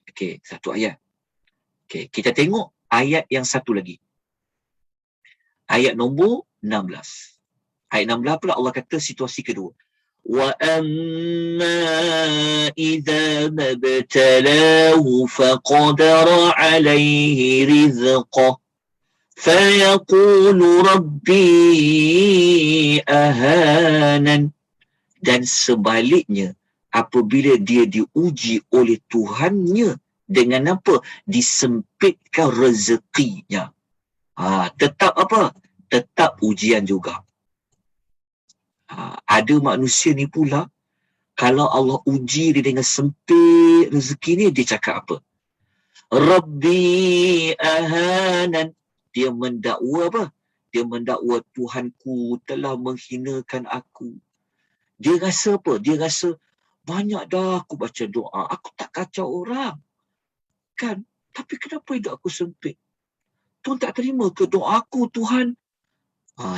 Okey, satu ayat. Okey, kita tengok ayat yang satu lagi. Ayat nombor 16. Ayat 16 pula Allah kata situasi kedua. Wa amma idza mabtalahu faqadara alayhi rizqah fayaqulu rabbi ahanan. Dan sebaliknya, apabila dia diuji oleh Tuhannya dengan apa? Disempitkan rezekinya. Tetap apa? Tetap ujian juga. Ada manusia ni pula, kalau Allah uji dia dengan sempit rezeki ni, dia cakap apa? Rabbi ahanan. Dia mendakwa apa? Dia mendakwa Tuhanku telah menghinakan aku. Dia rasa apa? Dia rasa banyak dah aku baca doa. Aku tak kacau orang. Kan? Tapi kenapa hidup aku sempit? Tuhan tak terima ke doa aku, Tuhan?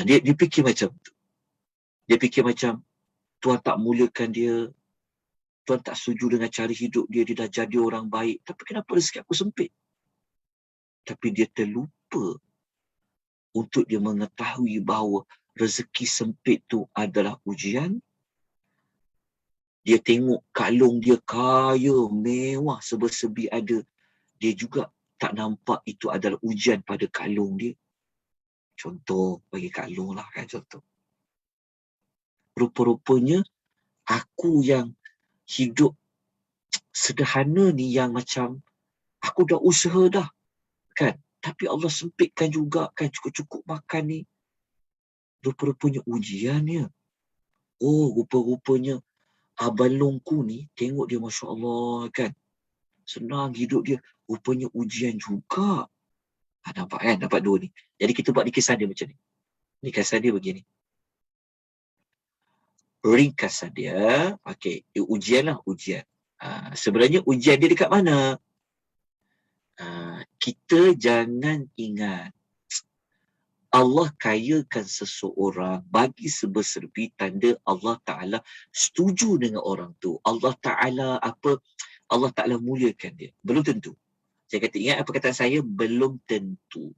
Dia fikir macam tu. Dia fikir macam Tuhan tak muliakan dia. Tuhan tak setuju dengan cara hidup dia. Dia dah jadi orang baik. Tapi kenapa rezeki aku sempit? Tapi dia terlupa untuk dia mengetahui bahawa rezeki sempit tu adalah ujian. Dia tengok kalung dia kaya, mewah, serba-serbi ada. Dia juga tak nampak itu adalah ujian pada kalung dia. Contoh, bagi kalung lah kan contoh. Rupa-rupanya, aku yang hidup sederhana ni yang macam, aku dah usaha dah. Kan? Tapi Allah sempitkan juga kan cukup-cukup makan ni. Rupa-rupanya ujiannya. Rupa-rupanya abang longku ni, tengok dia Masya Allah kan. Senang hidup dia. rupanya ujian juga. Nampak kan? Nampak dua ni. Jadi kita buat ringkasan dia macam ni. Ringkasan dia begini. Ringkasan dia, okey, ujian lah, ujian. Sebenarnya ujian dia dekat mana? Kita jangan ingat Allah kayakan seseorang bagi serba-serbi tanda Allah Ta'ala setuju dengan orang tu. Allah Ta'ala muliakan dia. Belum tentu. Saya kata, ingat apa kata saya? Belum tentu.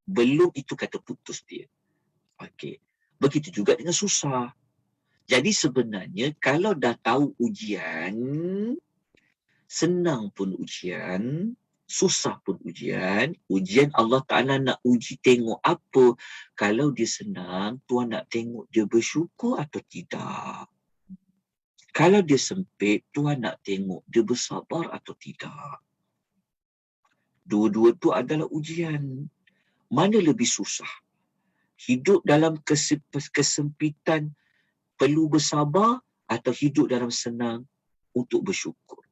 Belum itu kata putus dia. Okey. Begitu juga dengan susah. Jadi sebenarnya kalau dah tahu ujian, senang pun ujian, susah pun ujian Allah Ta'ala nak uji tengok apa. Kalau dia senang, Tuhan nak tengok dia bersyukur atau tidak. Kalau dia sempit, Tuhan nak tengok dia bersabar atau tidak. Dua-dua tu adalah ujian. Mana lebih susah? Hidup dalam kesempitan perlu bersabar atau hidup dalam senang untuk bersyukur?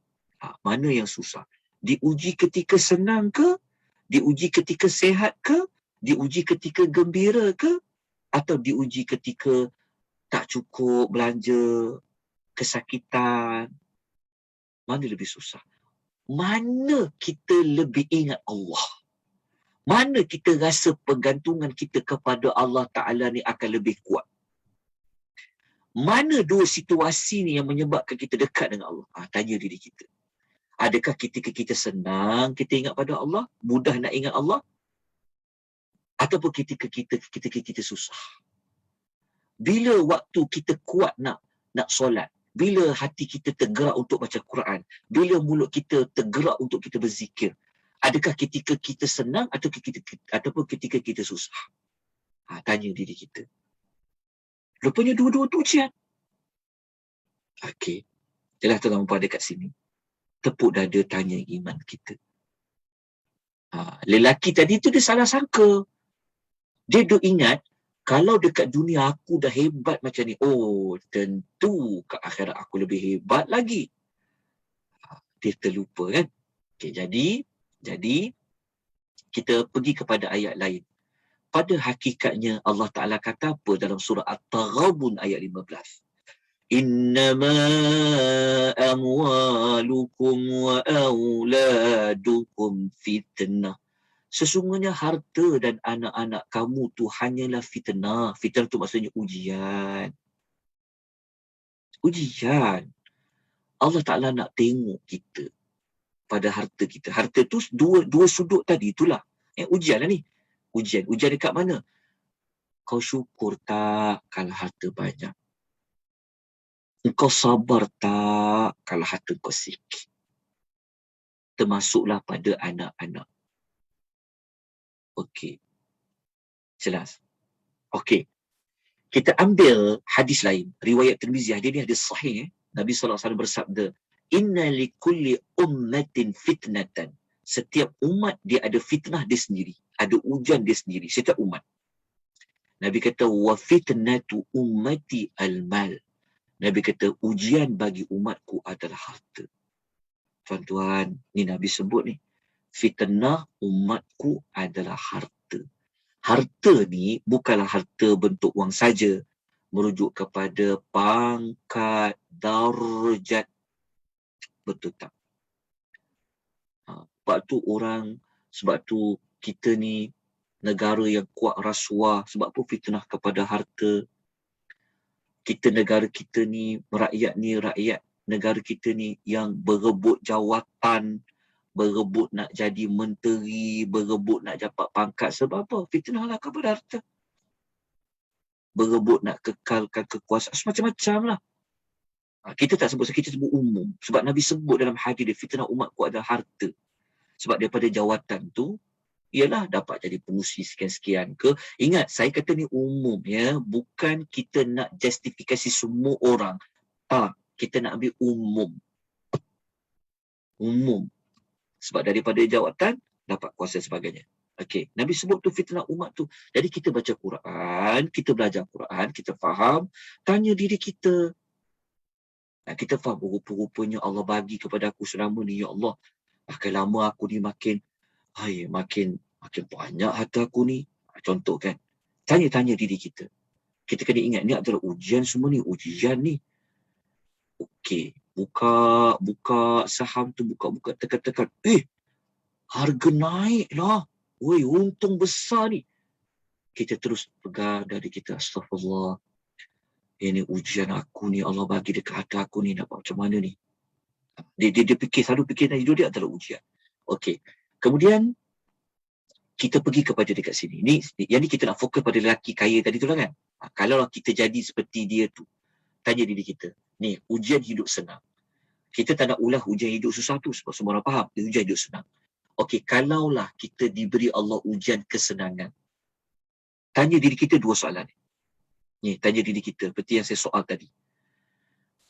Mana yang susah? Diuji ketika senang ke? Diuji ketika sehat ke? Diuji ketika gembira ke? Atau diuji ketika tak cukup belanja, kesakitan? Mana lebih susah? Mana kita lebih ingat Allah? Mana kita rasa pergantungan kita kepada Allah Ta'ala ni akan lebih kuat? Mana dua situasi ni yang menyebabkan kita dekat dengan Allah? Tanya diri kita. Adakah ketika kita senang, kita ingat pada Allah? Mudah nak ingat Allah? Ataupun ketika kita susah? Bila waktu kita kuat nak solat? Bila hati kita tergerak untuk baca Quran? Bila mulut kita tergerak untuk kita berzikir? Adakah ketika kita senang ataupun ketika kita susah? Tanya diri kita. Rupanya dua-dua tu ujian. Okey. Jelas tuan-tuan puan dekat sini. Tepuk dada tanya iman kita. Lelaki tadi tu dia salah sangka. Dia duk ingat, kalau dekat dunia aku dah hebat macam ni, tentu ke akhirat aku lebih hebat lagi. Dia terlupa kan? Okay, jadi kita pergi kepada ayat lain. Pada hakikatnya Allah Ta'ala kata apa dalam surah At-Taghabun ayat 15? Innama amwalukum wa auladukum fitnah. Sesungguhnya harta dan anak-anak kamu tu hanyalah fitnah. Fitnah tu maksudnya ujian. Ujian. Allah Ta'ala nak tengok kita pada harta kita. Harta tu dua sudut tadi itulah. Ujian lah ni. Ujian dekat mana? Kau syukur tak kalau harta banyak? Engkau sabar tak kalau harta kau sikit? Termasuklah pada anak-anak. Okey. Jelas? Okey. Kita ambil hadis lain. Riwayat Tirmizi. Hadis ni hadis sahih. Nabi SAW bersabda, Inna likulli ummatin fitnatan. Setiap umat dia ada fitnah dia sendiri. Ada ujian dia sendiri. Setiap umat. Nabi kata, wa fitnatu ummati al-mal. Nabi kata, ujian bagi umatku adalah harta. Tuan-tuan, ni Nabi sebut ni. Fitnah umatku adalah harta. Harta ni bukanlah harta bentuk wang saja. Merujuk kepada pangkat, darjat. Betul tak? Sebab tu kita ni negara yang kuat rasuah. Sebab apa fitnah kepada harta? Negara kita ni, rakyat negara kita ni yang berebut jawatan, berebut nak jadi menteri, berebut nak dapat pangkat. Sebab apa? Fitnah lah kepada harta. Berebut nak kekalkan kekuasaan, semacam-macam lah. Kita tak sebut, kita sebut umum. Sebab Nabi sebut dalam hadis dia, fitnah umatku adalah harta. Sebab daripada jawatan tu, ialah dapat jadi pengurusi sekian-sekian ke. Ingat, saya kata ni umum ya. Bukan kita nak justifikasi semua orang. Kita nak ambil umum. Umum. Sebab daripada jawatan, dapat kuasa sebagainya. Okey, Nabi sebut tu fitnah umat tu. Jadi kita baca Quran, kita belajar Quran, kita faham, tanya diri kita. Kita faham, rupa-rupanya Allah bagi kepada aku selama ni, ya Allah. Makin lama aku ni makin banyak harta aku ni. Contoh kan. Tanya-tanya diri kita. Kita kena ingat ni adalah ujian semua ni. Ujian ni. Okey. Buka saham tu. Buka tekan-tekan. Harga naik lah. Woi, untung besar ni. Kita terus pegang dari kita. Astaghfirullah. Ini ujian aku ni. Allah bagi dekat hati aku ni. Nak buat macam mana ni? Dia fikir, selalu fikir dalam hidup dia adalah ujian. Okey. Kemudian, kita pergi kepada dekat sini. Yang ni kita nak fokus pada lelaki kaya tadi tu lah kan. Kalau kita jadi seperti dia tu, tanya diri kita. Ni, ujian hidup senang. Kita tak nak ulah ujian hidup susah tu sebab semua orang faham. Dia ujian hidup senang. Okey, kalaulah kita diberi Allah ujian kesenangan. Tanya diri kita dua soalan. Ni, tanya diri kita seperti yang saya soal tadi.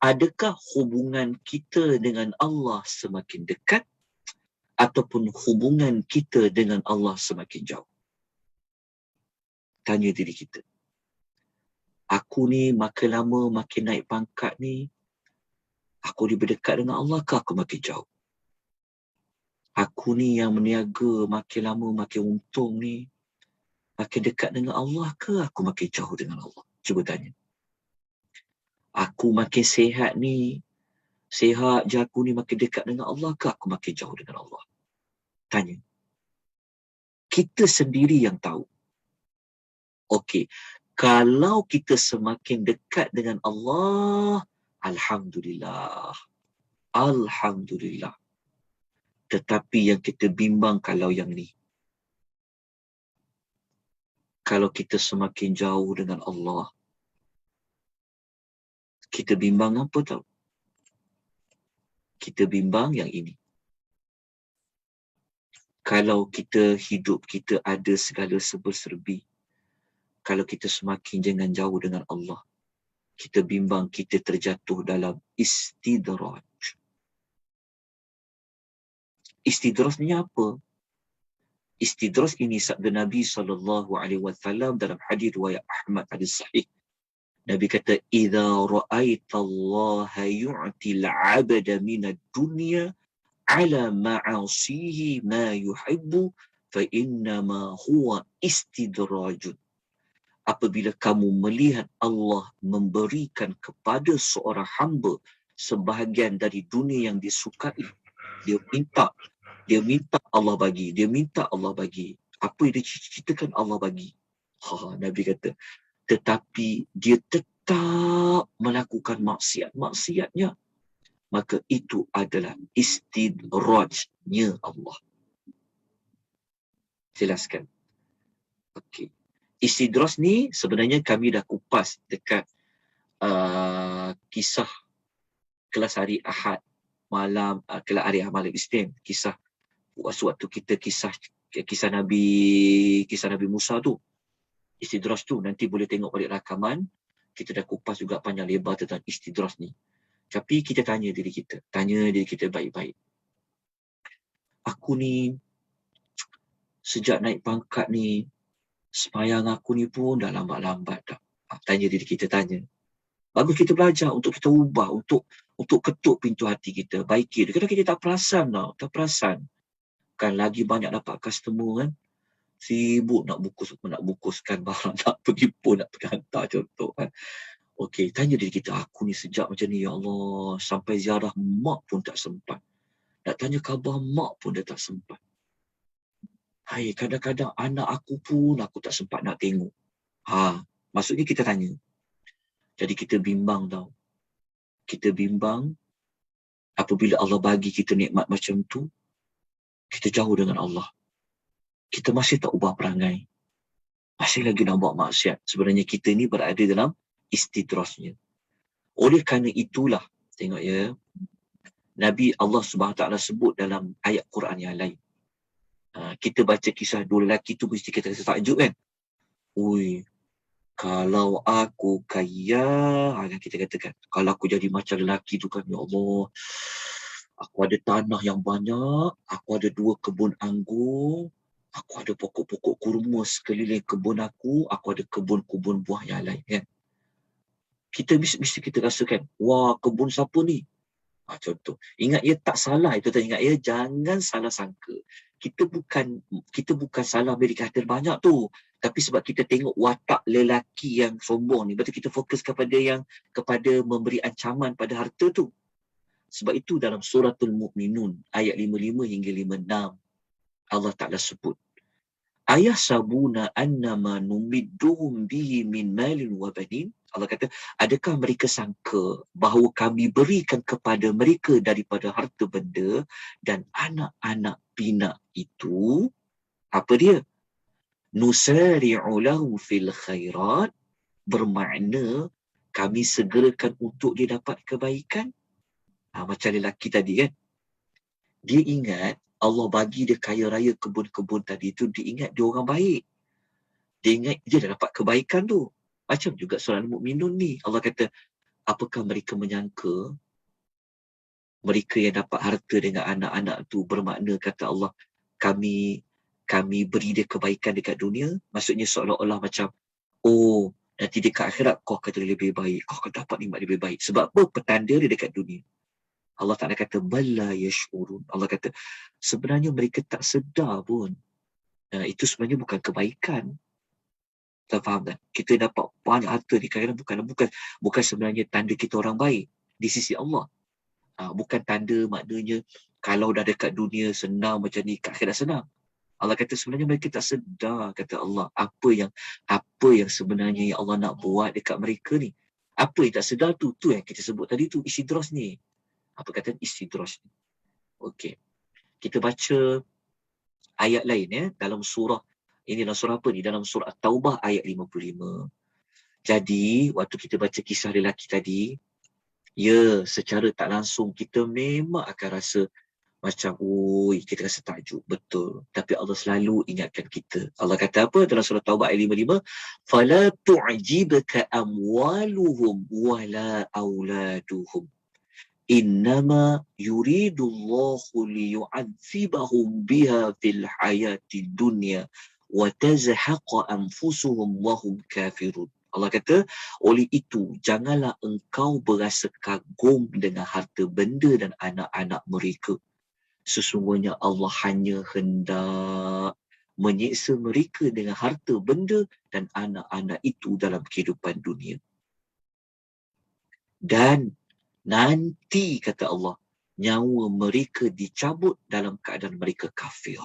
Adakah hubungan kita dengan Allah semakin dekat ataupun hubungan kita dengan Allah semakin jauh? Tanya diri kita. Aku ni makin lama makin naik pangkat ni, aku ni berdekat dengan Allah ke aku makin jauh? Aku ni yang meniaga makin lama makin untung ni, makin dekat dengan Allah ke aku makin jauh dengan Allah? Cuba tanya. Aku makin sihat ni, sihat je aku ni makin dekat dengan Allah ke aku makin jauh dengan Allah? Tanya. Kita sendiri yang tahu. Okey, kalau kita semakin dekat dengan Allah, Alhamdulillah. Alhamdulillah. Tetapi yang kita bimbang kalau yang ni. Kalau kita semakin jauh dengan Allah, kita bimbang apa tahu? Kita bimbang yang ini. Kalau kita hidup kita ada segala serba-serbi, kalau kita semakin jangan jauh dengan Allah, kita bimbang kita terjatuh dalam istidraj. Istidraj ni apa? Istidraj ini sabda Nabi SAW dalam hadis riwayat Ahmad hadis sahih. Nabi kata, "Idza ra'aita Allah yu'ti al-'abda min ad-dunya 'ala ma'asihi ma yuhibbu fa innama huwa istidrajun." Apabila kamu melihat Allah memberikan kepada seorang hamba sebahagian dari dunia yang disukai, dia minta Allah bagi, dia minta Allah bagi. Apa yang dia cita-citakan Allah bagi. Nabi kata, tetapi dia tetap melakukan maksiatnya, maka itu adalah istidrajnya Allah. Jelaskan. Okey. Istidraj ni sebenarnya kami dah kupas dekat kisah kelas hari Ahad malam, kelas hari malam Isnin, kisah waktu kita kisah Nabi Musa tu. Istidraj tu nanti boleh tengok balik rakaman, kita dah kupas juga panjang lebar tentang istidraj ni. Tapi kita tanya diri kita baik-baik. Aku ni sejak naik pangkat ni, sembahyang aku ni pun dah lambat-lambat dah. Tanya diri kita, tanya. Bagus kita belajar untuk kita ubah, untuk ketuk pintu hati kita, baiki dia. Kadang kita tak perasan. Kan lagi banyak dapat customer kan, sibuk nak bungkuskan barang, nak pergi pun, nak pergi hantar contoh kan. Okey, tanya diri kita, aku ni sejak macam ni, ya Allah, sampai ziarah mak pun tak sempat. Nak tanya khabar mak pun dah tak sempat. Hai, kadang-kadang anak aku pun aku tak sempat nak tengok. Maksudnya kita tanya. Jadi kita bimbang tau. Kita bimbang apabila Allah bagi kita nikmat macam tu, kita jauh dengan Allah. Kita masih tak ubah perangai. Masih lagi nak buat maksiat. Sebenarnya kita ni berada dalam istidrajnya. Oleh kerana itulah, tengok ya, Nabi Allah SWT sebut dalam ayat Quran yang lain. Kita baca kisah dua lelaki tu mesti kita rasa takjub kan. Ui, kalau aku kaya, kita katakan, kalau aku jadi macam lelaki tu kan, ya Allah, aku ada tanah yang banyak, aku ada 2 kebun anggur, aku ada pokok-pokok kurma sekeliling kebun aku ada kebun-kebun buah yang lain kan. Kita mesti kita rasakan, wah, kebun siapa ni? Contoh. Ingat ya tak salah itu tadi. Ingat ya jangan salah sangka. Kita bukan salah ambil kata banyak tu. Tapi sebab kita tengok watak lelaki yang sombong ni. Betul kita fokus kepada memberi ancaman pada harta tu. Sebab itu dalam suratul Mu'minun ayat 55 hingga 56 Allah Ta'ala sebut. Ayah sabuna annama numidduhum bihi min malin wa banin. Allah kata, adakah mereka sangka bahawa kami berikan kepada mereka daripada harta benda dan anak-anak pinak itu, apa dia? Nusari'u lahu fil khairat, bermakna kami segerakan untuk dia dapat kebaikan. Macam lelaki tadi kan. Dia ingat Allah bagi dia kaya raya kebun-kebun tadi tu, dia ingat dia orang baik. Dia ingat dia dah dapat kebaikan tu. Macam juga surah Al-Mu'minun ni. Allah kata, apakah mereka menyangka mereka yang dapat harta dengan anak-anak tu bermakna kata Allah, kami beri dia kebaikan dekat dunia. Maksudnya seolah-olah macam, nanti dekat akhirat kau akan jadi lebih baik. Kau akan dapat nikmat lebih baik. Sebab apa? Petanda dia dekat dunia. Allah Ta'ala kata, bala yash'urun. Allah kata, sebenarnya mereka tak sedar pun. Itu sebenarnya bukan kebaikan. Tak faham tak? Kita dapat banyak harta ni kadang-kadang bukan sebenarnya tanda kita orang baik di sisi Allah. Bukan tanda maknanya kalau dah dekat dunia senang macam ni, kat akhirat senang. Allah kata sebenarnya mereka tak sedar, kata Allah, apa yang sebenarnya yang Allah nak buat dekat mereka ni. Apa yang tak sedar tu yang kita sebut tadi tu, istidros ni. Apa kata istidros ni? Okey. Kita baca ayat lain ya dalam surah ini, dalam surah apa ni? Dalam surah At-Taubah ayat 55. Jadi, waktu kita baca kisah lelaki tadi, ya, secara tak langsung kita memang akan rasa macam, kita rasa takjub. Betul. Tapi Allah selalu ingatkan kita. Allah kata apa dalam surah Taubah ayat 55? فَلَا تُعْجِبَكَ أَمْوَالُهُمْ وَلَا أَوْلَادُهُمْ إِنَّمَا يُرِيدُ اللَّهُ لِيُعَذِّبَهُمْ بِهَا فِي الْحَيَاةِ الدُّنْيَا وَتَزْهَقَ أَنفُسُهُمْ وَهُمْ كَافِرُونَ. Allah kata, oleh itu janganlah engkau berasa kagum dengan harta benda dan anak-anak mereka. Sesungguhnya Allah hanya hendak menyiksa mereka dengan harta benda dan anak-anak itu dalam kehidupan dunia. Dan nanti, kata Allah, nyawa mereka dicabut dalam keadaan mereka kafir.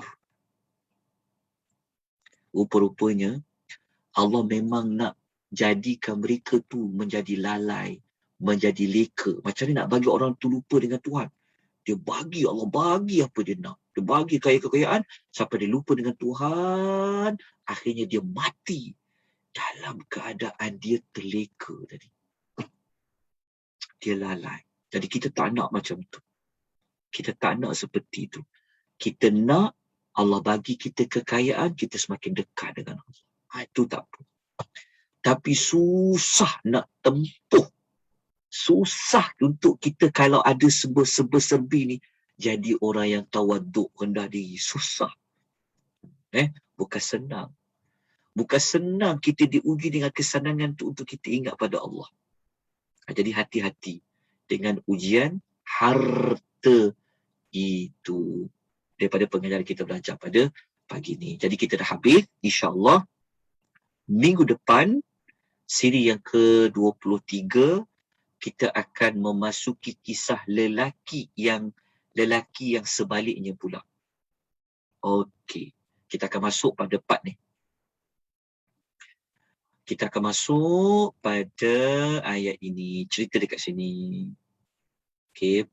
Rupa-rupanya Allah memang nak jadikan mereka tu menjadi lalai, menjadi leka. Macam ni nak bagi orang tu lupa dengan Tuhan. Allah bagi apa dia nak. Dia bagi kekayaan sampai dia lupa dengan Tuhan. Akhirnya dia mati dalam keadaan dia terleka tadi. Dia lalai. Jadi kita tak nak macam tu. Kita tak nak seperti itu. Kita nak Allah bagi kita kekayaan, kita semakin dekat dengan Allah. Itu tak apa. Tapi susah nak tempuh. Susah untuk kita kalau ada serba-serbi ni jadi orang yang tawaduk, rendah diri. Susah. Bukan senang. Bukan senang kita diuji dengan kesenangan tu untuk kita ingat pada Allah. Jadi hati-hati dengan ujian harta itu. Daripada pengajaran kita belajar pada pagi ni. Jadi kita dah habis. InsyaAllah minggu depan siri yang ke-23 kita akan memasuki kisah lelaki yang sebaliknya pula. Okey. Kita akan masuk pada part ni. Kita akan masuk pada ayat ini. Cerita dekat sini. Okey.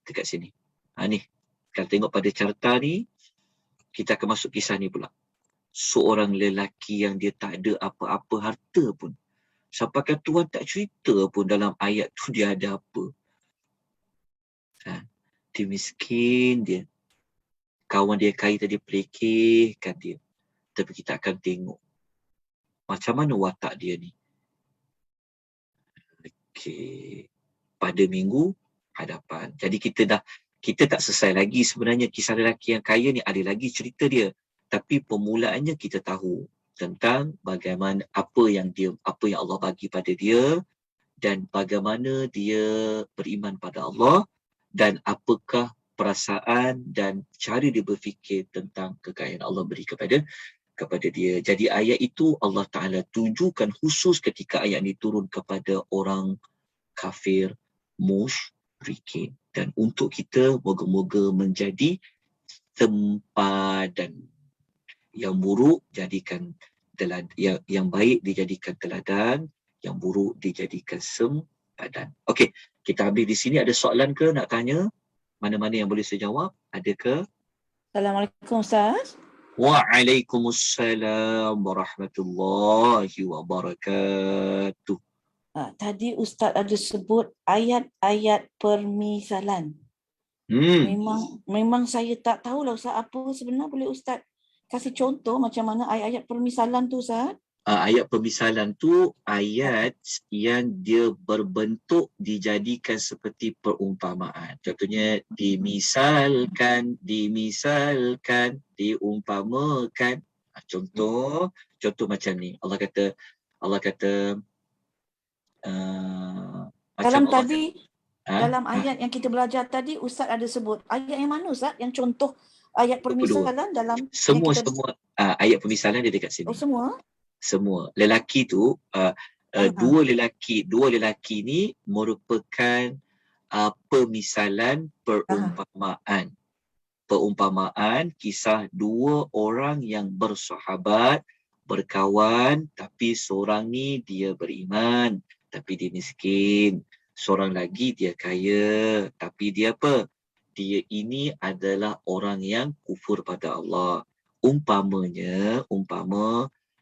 Dekat sini. Ni. Kalau tengok pada carta ni, kita akan masuk kisah ni pula. Seorang lelaki yang dia tak ada apa-apa harta pun. Sampai kan Tuhan tak cerita pun dalam ayat tu dia ada apa. Dia miskin dia. Kawan dia kaya tadi pelekehkan dia. Tapi kita akan tengok macam mana watak dia ni. Okey. Pada minggu hadapan. Jadi kita tak selesai lagi sebenarnya kisah lelaki yang kaya ni, ada lagi cerita dia. Tapi permulaannya kita tahu tentang bagaimana apa yang Allah bagi pada dia dan bagaimana dia beriman pada Allah dan apakah perasaan dan cara dia berfikir tentang kekayaan Allah beri kepada dia. Jadi ayat itu Allah Ta'ala tujukan khusus ketika ayat ini turun kepada orang kafir musyrikin. Dan untuk kita moga-moga menjadi sempadan. Yang buruk jadikan teladan, yang baik dijadikan teladan, yang buruk dijadikan sempadan. Okey, kita habis di sini. Ada soalan ke nak tanya? Mana-mana yang boleh saya jawab? Ada ke? Assalamualaikum Ustaz. Waalaikumsalam warahmatullahi wabarakatuh. Tadi Ustaz ada sebut ayat-ayat permisalan. Memang saya tak tahulah Ustaz apa sebenarnya. Boleh Ustaz kasih contoh macam mana ayat-ayat permisalan tu Ustaz? Ayat permisalan tu ayat yang dia berbentuk dijadikan seperti perumpamaan. Contohnya dimisalkan, diumpamakan. Contoh macam ni. Allah kata dalam macam tadi dalam ayat yang kita belajar tadi Ustaz ada sebut ayat yang mana Ustaz yang contoh ayat permisalan dalam semua ayat permisalan dia dekat sini. Oh semua lelaki tu dua lelaki ni merupakan permisalan perumpamaan kisah dua orang yang bersahabat, berkawan, tapi seorang ni dia beriman tapi dia miskin, seorang lagi dia kaya tapi dia apa? Dia ini adalah orang yang kufur pada Allah. Umpama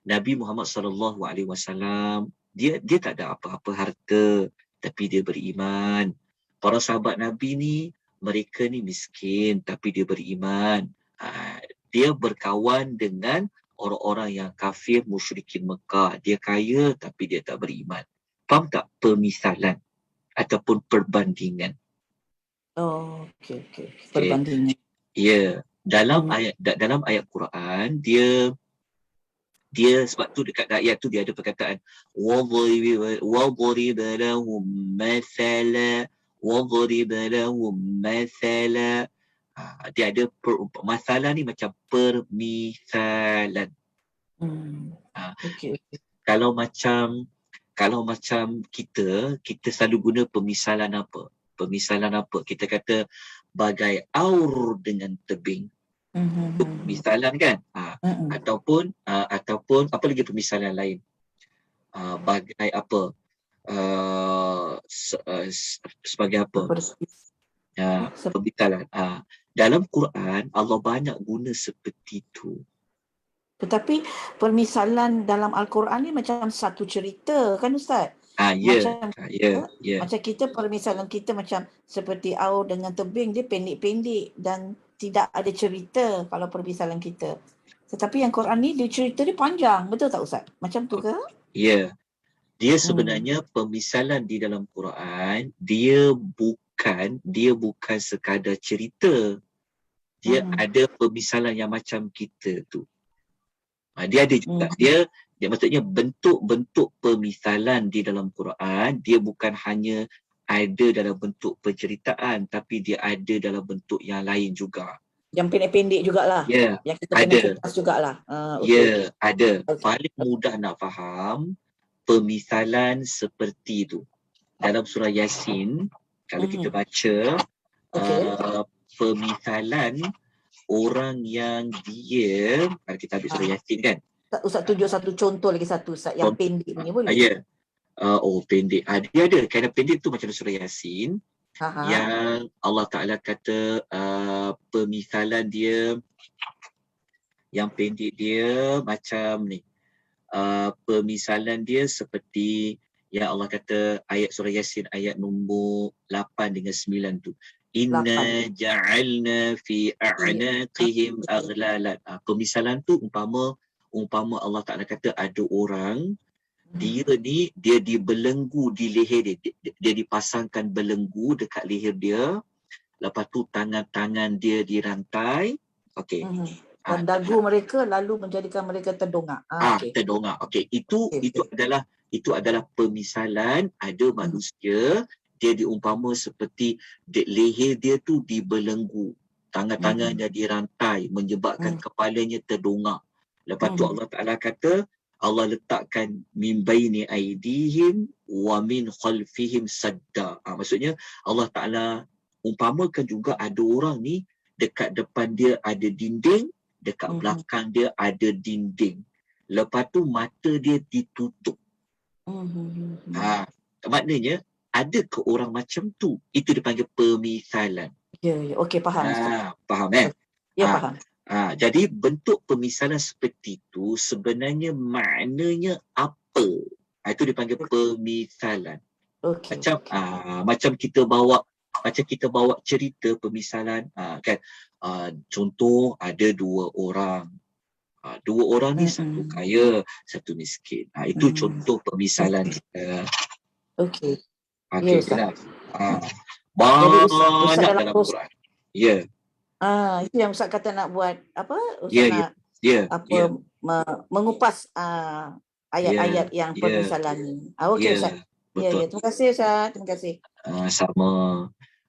Nabi Muhammad SAW, dia tak ada apa-apa harta tapi dia beriman. Para sahabat Nabi ni, mereka ni miskin tapi dia beriman. Dia berkawan dengan orang-orang yang kafir musyrikin Mekah. Dia kaya tapi dia tak beriman. Faham tak permisalan ataupun perbandingan? Okey. Perbandingan. Ya, dalam ayat Quran dia sebab tu dekat ayat tu dia ada perkataan وَضْرِبَ لَهُمْ مَثَلًا. Dia ada masalah ni macam permisalan. Okay. Kalau macam kita selalu guna permisalan apa? Kita kata bagai aur dengan tebing. Permisalan kan? Ataupun apa lagi permisalan lain? Bagai apa? Sebagai apa? Permisalan. Dalam Quran Allah banyak guna seperti itu. Tetapi permisalan dalam Al-Quran ni macam satu cerita kan Ustaz? Macam kita permisalan kita macam seperti aur dengan tebing, dia pendek-pendek dan tidak ada cerita kalau permisalan kita. Tetapi yang Quran ni dia cerita dia panjang, betul tak Ustaz? Macam tu ke? Ya. Dia sebenarnya permisalan di dalam Quran dia bukan sekadar cerita. Dia ada permisalan yang macam kita tu. Dia ada juga. Dia maksudnya bentuk-bentuk permisalan di dalam Quran dia bukan hanya ada dalam bentuk penceritaan tapi dia ada dalam bentuk yang lain juga. Yang pendek-pendek jugalah. Ya, yang kita kena kupas jugalah. Ada. Paling mudah nak faham permisalan seperti itu. Dalam surah Yasin kalau kita baca permisalan orang yang dia, kalau kita ambil surah Yasin kan. Ustaz tunjuk satu contoh lagi satu Ustaz yang pendek ni boleh? Ya. Pendek. Dia ada. Kerana pendek tu macam surah Yasin yang Allah Ta'ala kata permisalan dia yang pendek dia macam ni. Permisalan dia seperti yang Allah kata ayat surah Yasin ayat nombor 8 dengan 9 tu. Inna ja'alna fi a'naqihim aghlalan. Permisalan tu umpama Allah Ta'ala kata ada orang dia dibelenggu di leher dia dipasangkan belenggu dekat leher dia, lepas tu tangan-tangan dia dirantai. Okey. Dan dagu mereka lalu menjadikan mereka terdongak. Terdongak. Okey. Itu adalah permisalan ada manusia Dia diumpama seperti leher dia tu dibelenggu, tangan-tangannya dirantai, menyebabkan kepalanya terdongak. Lepas tu Allah Ta'ala kata, Allah letakkan min baini aidihim wa min khalfihim sadda. Maksudnya Allah Ta'ala umpamakan juga ada orang ni dekat depan dia ada dinding, dekat belakang dia ada dinding. Lepas tu mata dia ditutup. Maknanya ada ke orang macam tu? Itu dipanggil pemisalan. Ya, okey, faham Ustaz. Faham Ya, faham. Jadi bentuk pemisalan seperti itu sebenarnya maknanya apa? Itu dipanggil pemisalan. Okey. Macam kita bawa cerita pemisalan, kan? Contoh ada dua orang. Dua orang ni satu kaya, satu miskin. Itu contoh pemisalan kita. Okey. Okey, Ustaz. banyak Ustaz dalam Quran. Ya. Itu yang Ustaz kata nak buat apa? Ya. Mengupas ayat-ayat yang pemisalan ni. Okey Ustaz. Betul. Ya, terima kasih Ustaz. Terima kasih. Sama.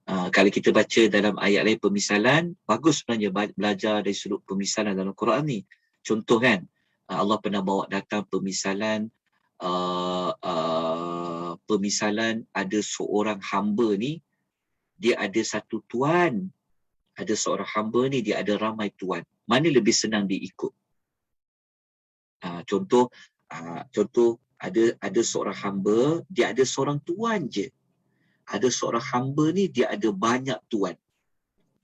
Kalau kita baca dalam ayat lain pemisalan, bagus sebenarnya belajar dari sudut pemisalan dalam Quran ni. Contoh kan, Allah pernah bawa datang pemisalan ada seorang hamba ni, dia ada satu tuan. Ada seorang hamba ni, dia ada ramai tuan. Mana lebih senang dia ikut? Contoh ada seorang hamba, dia ada seorang tuan je. Ada seorang hamba ni, dia ada banyak tuan.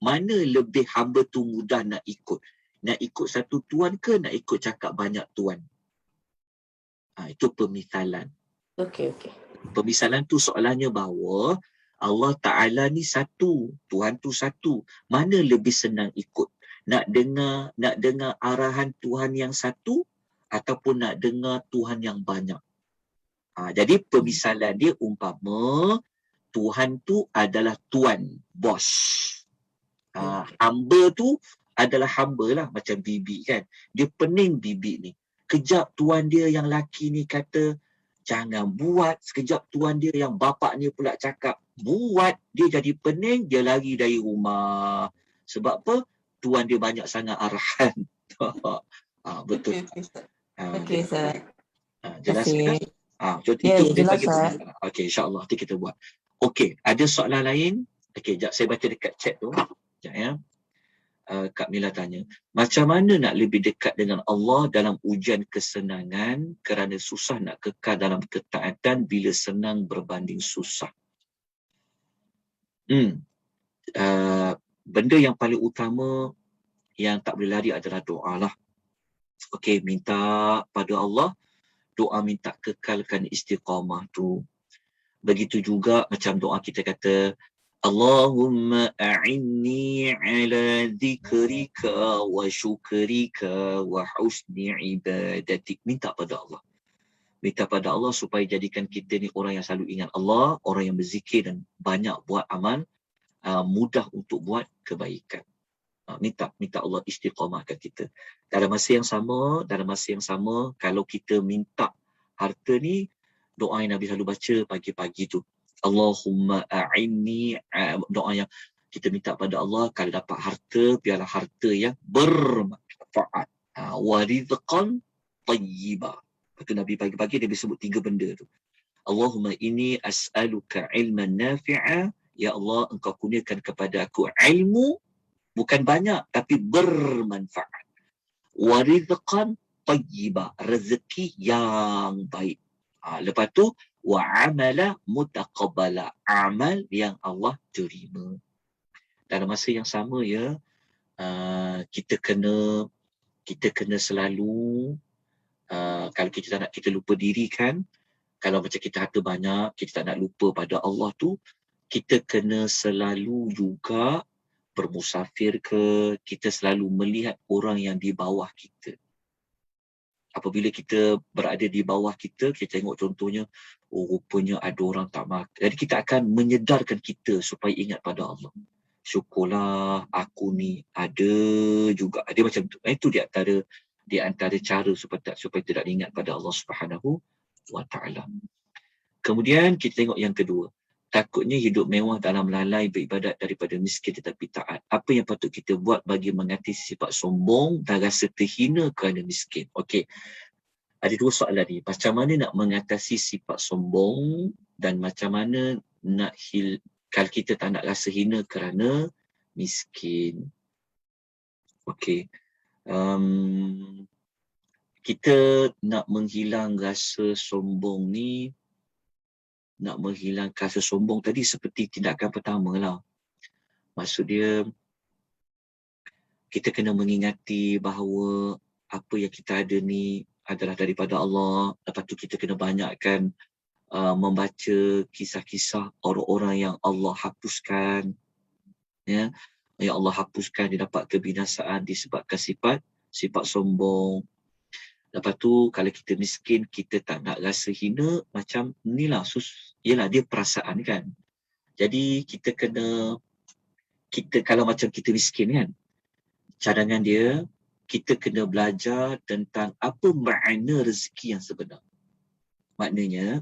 Mana lebih hamba tu mudah nak ikut? Nak ikut satu tuan ke nak ikut cakap banyak tuan? Itu pemisalan. Okey. Pemisalan tu soalannya bahawa Allah Ta'ala ni satu, Tuhan tu satu. Mana lebih senang ikut? Nak dengar arahan Tuhan yang satu ataupun nak dengar Tuhan yang banyak? Jadi pemisalan dia umpama Tuhan tu adalah tuan, bos. Hamba tu adalah hamba lah, macam bibi kan. Dia pening bibi ni. Kejap tuan dia yang laki ni kata, jangan buat. Sekejap tuan dia yang bapak ni pula cakap, buat. Dia jadi pening, dia lari dari rumah. Sebab apa? Tuan dia banyak sangat arahan. Betul. Okey, Ustaz. Jelas kan? Contoh Ya, itu jelas, Ustaz. Okey, insyaAllah nanti kita buat. Okey, ada soalan lain? Okey, sekejap saya baca dekat chat tu. Sekejap ya. Kak Mila tanya, macam mana nak lebih dekat dengan Allah dalam ujian kesenangan kerana susah nak kekal dalam ketaatan bila senang berbanding susah? Benda yang paling utama yang tak boleh lari adalah doa lah. Okey, minta pada Allah, doa minta kekalkan istiqamah tu. Begitu juga macam doa kita kata, Allahumma a'inni ala dhikrika wa syukrika wa husni ibadatik. Minta pada Allah. Minta pada Allah supaya jadikan kita ni orang yang selalu ingat Allah, orang yang berzikir dan banyak buat amal, mudah untuk buat kebaikan. Minta Allah istiqamahkan kita. Dalam masa yang sama, kalau kita minta harta ni, doa yang Nabi selalu baca pagi-pagi tu, Allahumma a'inni, doa yang kita minta pada Allah, kalau dapat harta, biarlah harta yang bermanfaat. Wa rizqan tayyiba. Lepas tu Nabi pagi-pagi dia sebut 3 benda tu. Allahumma inni as'aluka ilman nafi'a. Ya Allah, engkau kurniakan kepada aku ilmu, bukan banyak, tapi bermanfaat. Wa rizqan tayyiba. Rezeki yang baik. Lepas tu, wa amala mutaqabbala, amal yang Allah terima. Dalam masa yang sama ya, kita kena selalu, kalau kita tak nak kita lupa diri kan, kalau macam kita harta banyak, kita tak nak lupa pada Allah tu, kita kena selalu juga bermusafir ke, kita selalu melihat orang yang di bawah kita. Apabila kita berada di bawah kita tengok contohnya, rupanya ada orang tak makan. Jadi kita akan menyedarkan kita supaya ingat pada Allah. Syukurlah aku ni ada juga. Dia macam tu. Itu di antara cara supaya tidak ingat pada Allah Subhanahu wa Ta'ala. Kemudian kita tengok yang kedua. takutnya hidup mewah dalam lalai beribadat daripada miskin tetapi taat. Apa yang patut kita buat bagi mengatasi sifat sombong dan rasa terhina kerana miskin? Okey. Ada dua soalan ni. Macam mana nak mengatasi sifat sombong dan macam mana nak kalau kita tak nak rasa hina kerana miskin. Okey. Kita nak menghilang rasa sombong ni, nak menghilangkan rasa sombong tadi seperti tindakan pertama lah. Maksud dia, kita kena mengingati bahawa apa yang kita ada ni adalah daripada Allah. Lepas tu kita kena banyakkan membaca kisah-kisah orang-orang yang Allah hapuskan. Ya, yang Allah hapuskan, dia dapat kebinasaan disebabkan sifat sombong. Lepas tu kalau kita miskin, kita tak nak rasa hina, macam inilah, yelah dia perasaan kan. Jadi kita kalau macam kita miskin kan, cadangan dia, kita kena belajar tentang apa makna rezeki yang sebenar. Maknanya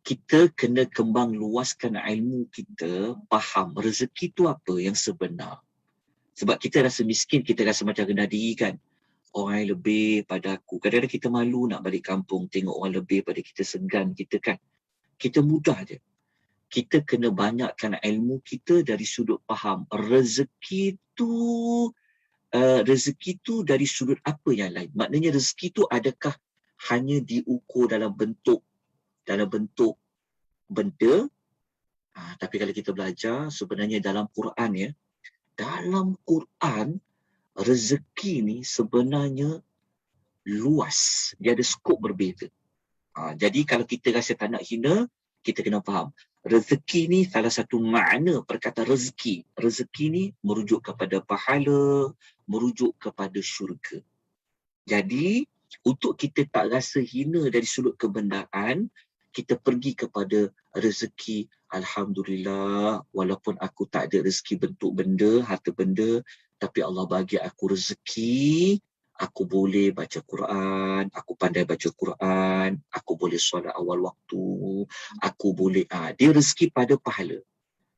kita kena kembang luaskan ilmu kita, faham rezeki tu apa yang sebenar. Sebab kita rasa miskin, kita rasa macam rendah diri kan. Orang yang lebih pada aku. Kadang-kadang kita malu nak balik kampung, tengok orang lebih pada kita, segan kita kan. Kita mudah je. Kita kena banyakkan ilmu kita dari sudut faham. Rezeki tu dari sudut apa yang lain. Maknanya rezeki tu adakah hanya diukur dalam bentuk benda. Tapi kalau kita belajar, sebenarnya dalam Quran ya, dalam Quran, rezeki ni sebenarnya luas. Dia ada skop berbeza. Jadi kalau kita rasa tak nak hina, kita kena faham. Rezeki ni salah satu makna perkataan rezeki. Rezeki ni merujuk kepada pahala, merujuk kepada syurga. Jadi, untuk kita tak rasa hina dari sudut kebendaan, kita pergi kepada rezeki. Alhamdulillah, walaupun aku tak ada rezeki bentuk benda, harta benda, tapi Allah bagi aku rezeki, aku boleh baca Quran, aku pandai baca Quran, aku boleh solat awal waktu, aku boleh, dia rezeki pada pahala.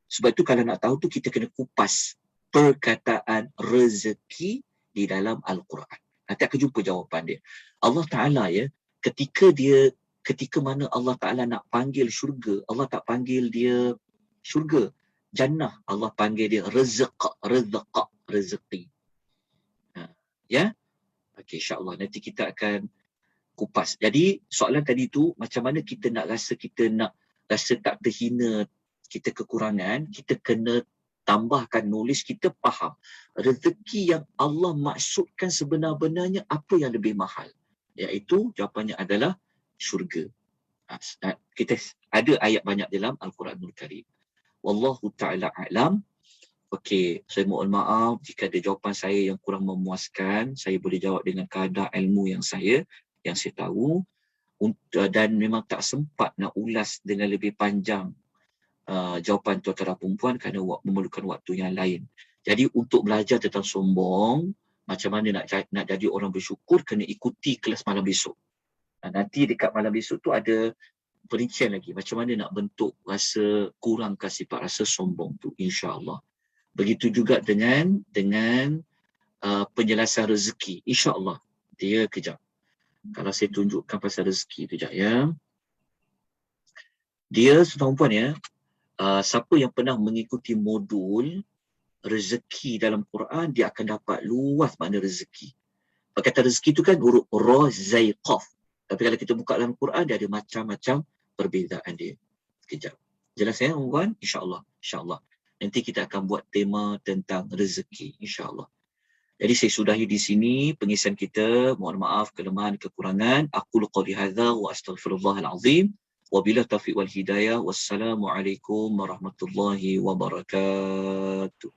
Sebab tu kalau nak tahu tu kita kena kupas perkataan rezeki di dalam Al-Quran. Nanti akan jumpa jawapan dia. Allah Ta'ala ya, ketika mana Allah Ta'ala nak panggil syurga, Allah tak panggil dia syurga, jannah, Allah panggil dia rezeki. Ya? Okey, insya-Allah nanti kita akan kupas. Jadi soalan tadi tu, macam mana kita nak rasa tak terhina, kita kekurangan, kita kena tambahkan knowledge kita, faham rezeki yang Allah maksudkan sebenar-benarnya apa yang lebih mahal, iaitu jawapannya adalah syurga. Kita ada ayat banyak dalam Al-Quranul Karim. Wallahu ta'ala a'lam. Okey, saya mohon maaf jika ada jawapan saya yang kurang memuaskan. Saya boleh jawab dengan kadar ilmu yang saya tahu, dan memang tak sempat nak ulas dengan lebih panjang jawapan tuan-tuan dan perempuan kerana memerlukan waktu yang lain. Jadi untuk belajar tentang sombong, macam mana nak jadi orang bersyukur, kena ikuti kelas malam besok. Nanti dekat malam besok tu ada perincian lagi macam mana nak bentuk rasa kurangkan sifat rasa sombong tu, insya-Allah. Begitu juga dengan penjelasan rezeki, insya-Allah. Dia kejap. Kalau saya tunjukkan pasal rezeki tu kejap ya. Dia tuan-tuan ya, siapa yang pernah mengikuti modul rezeki dalam Quran, dia akan dapat luas makna rezeki. Perkataan rezeki tu kan huruf ra zai qaf. Tapi kalau kita buka dalam Quran, dia ada macam-macam perbezaan dia. Sekejap. Jelas ya, tuan-tuan? InsyaAllah. InsyaAllah. Nanti kita akan buat tema tentang rezeki. InsyaAllah. Jadi saya sudahi di sini pengisian kita. Mohon maaf kelemahan, kekurangan. Aqulu qawli hadza wa astaghfirullahal azim. Wabillahi taufiq wal hidayah. Wassalamualaikum warahmatullahi wabarakatuh.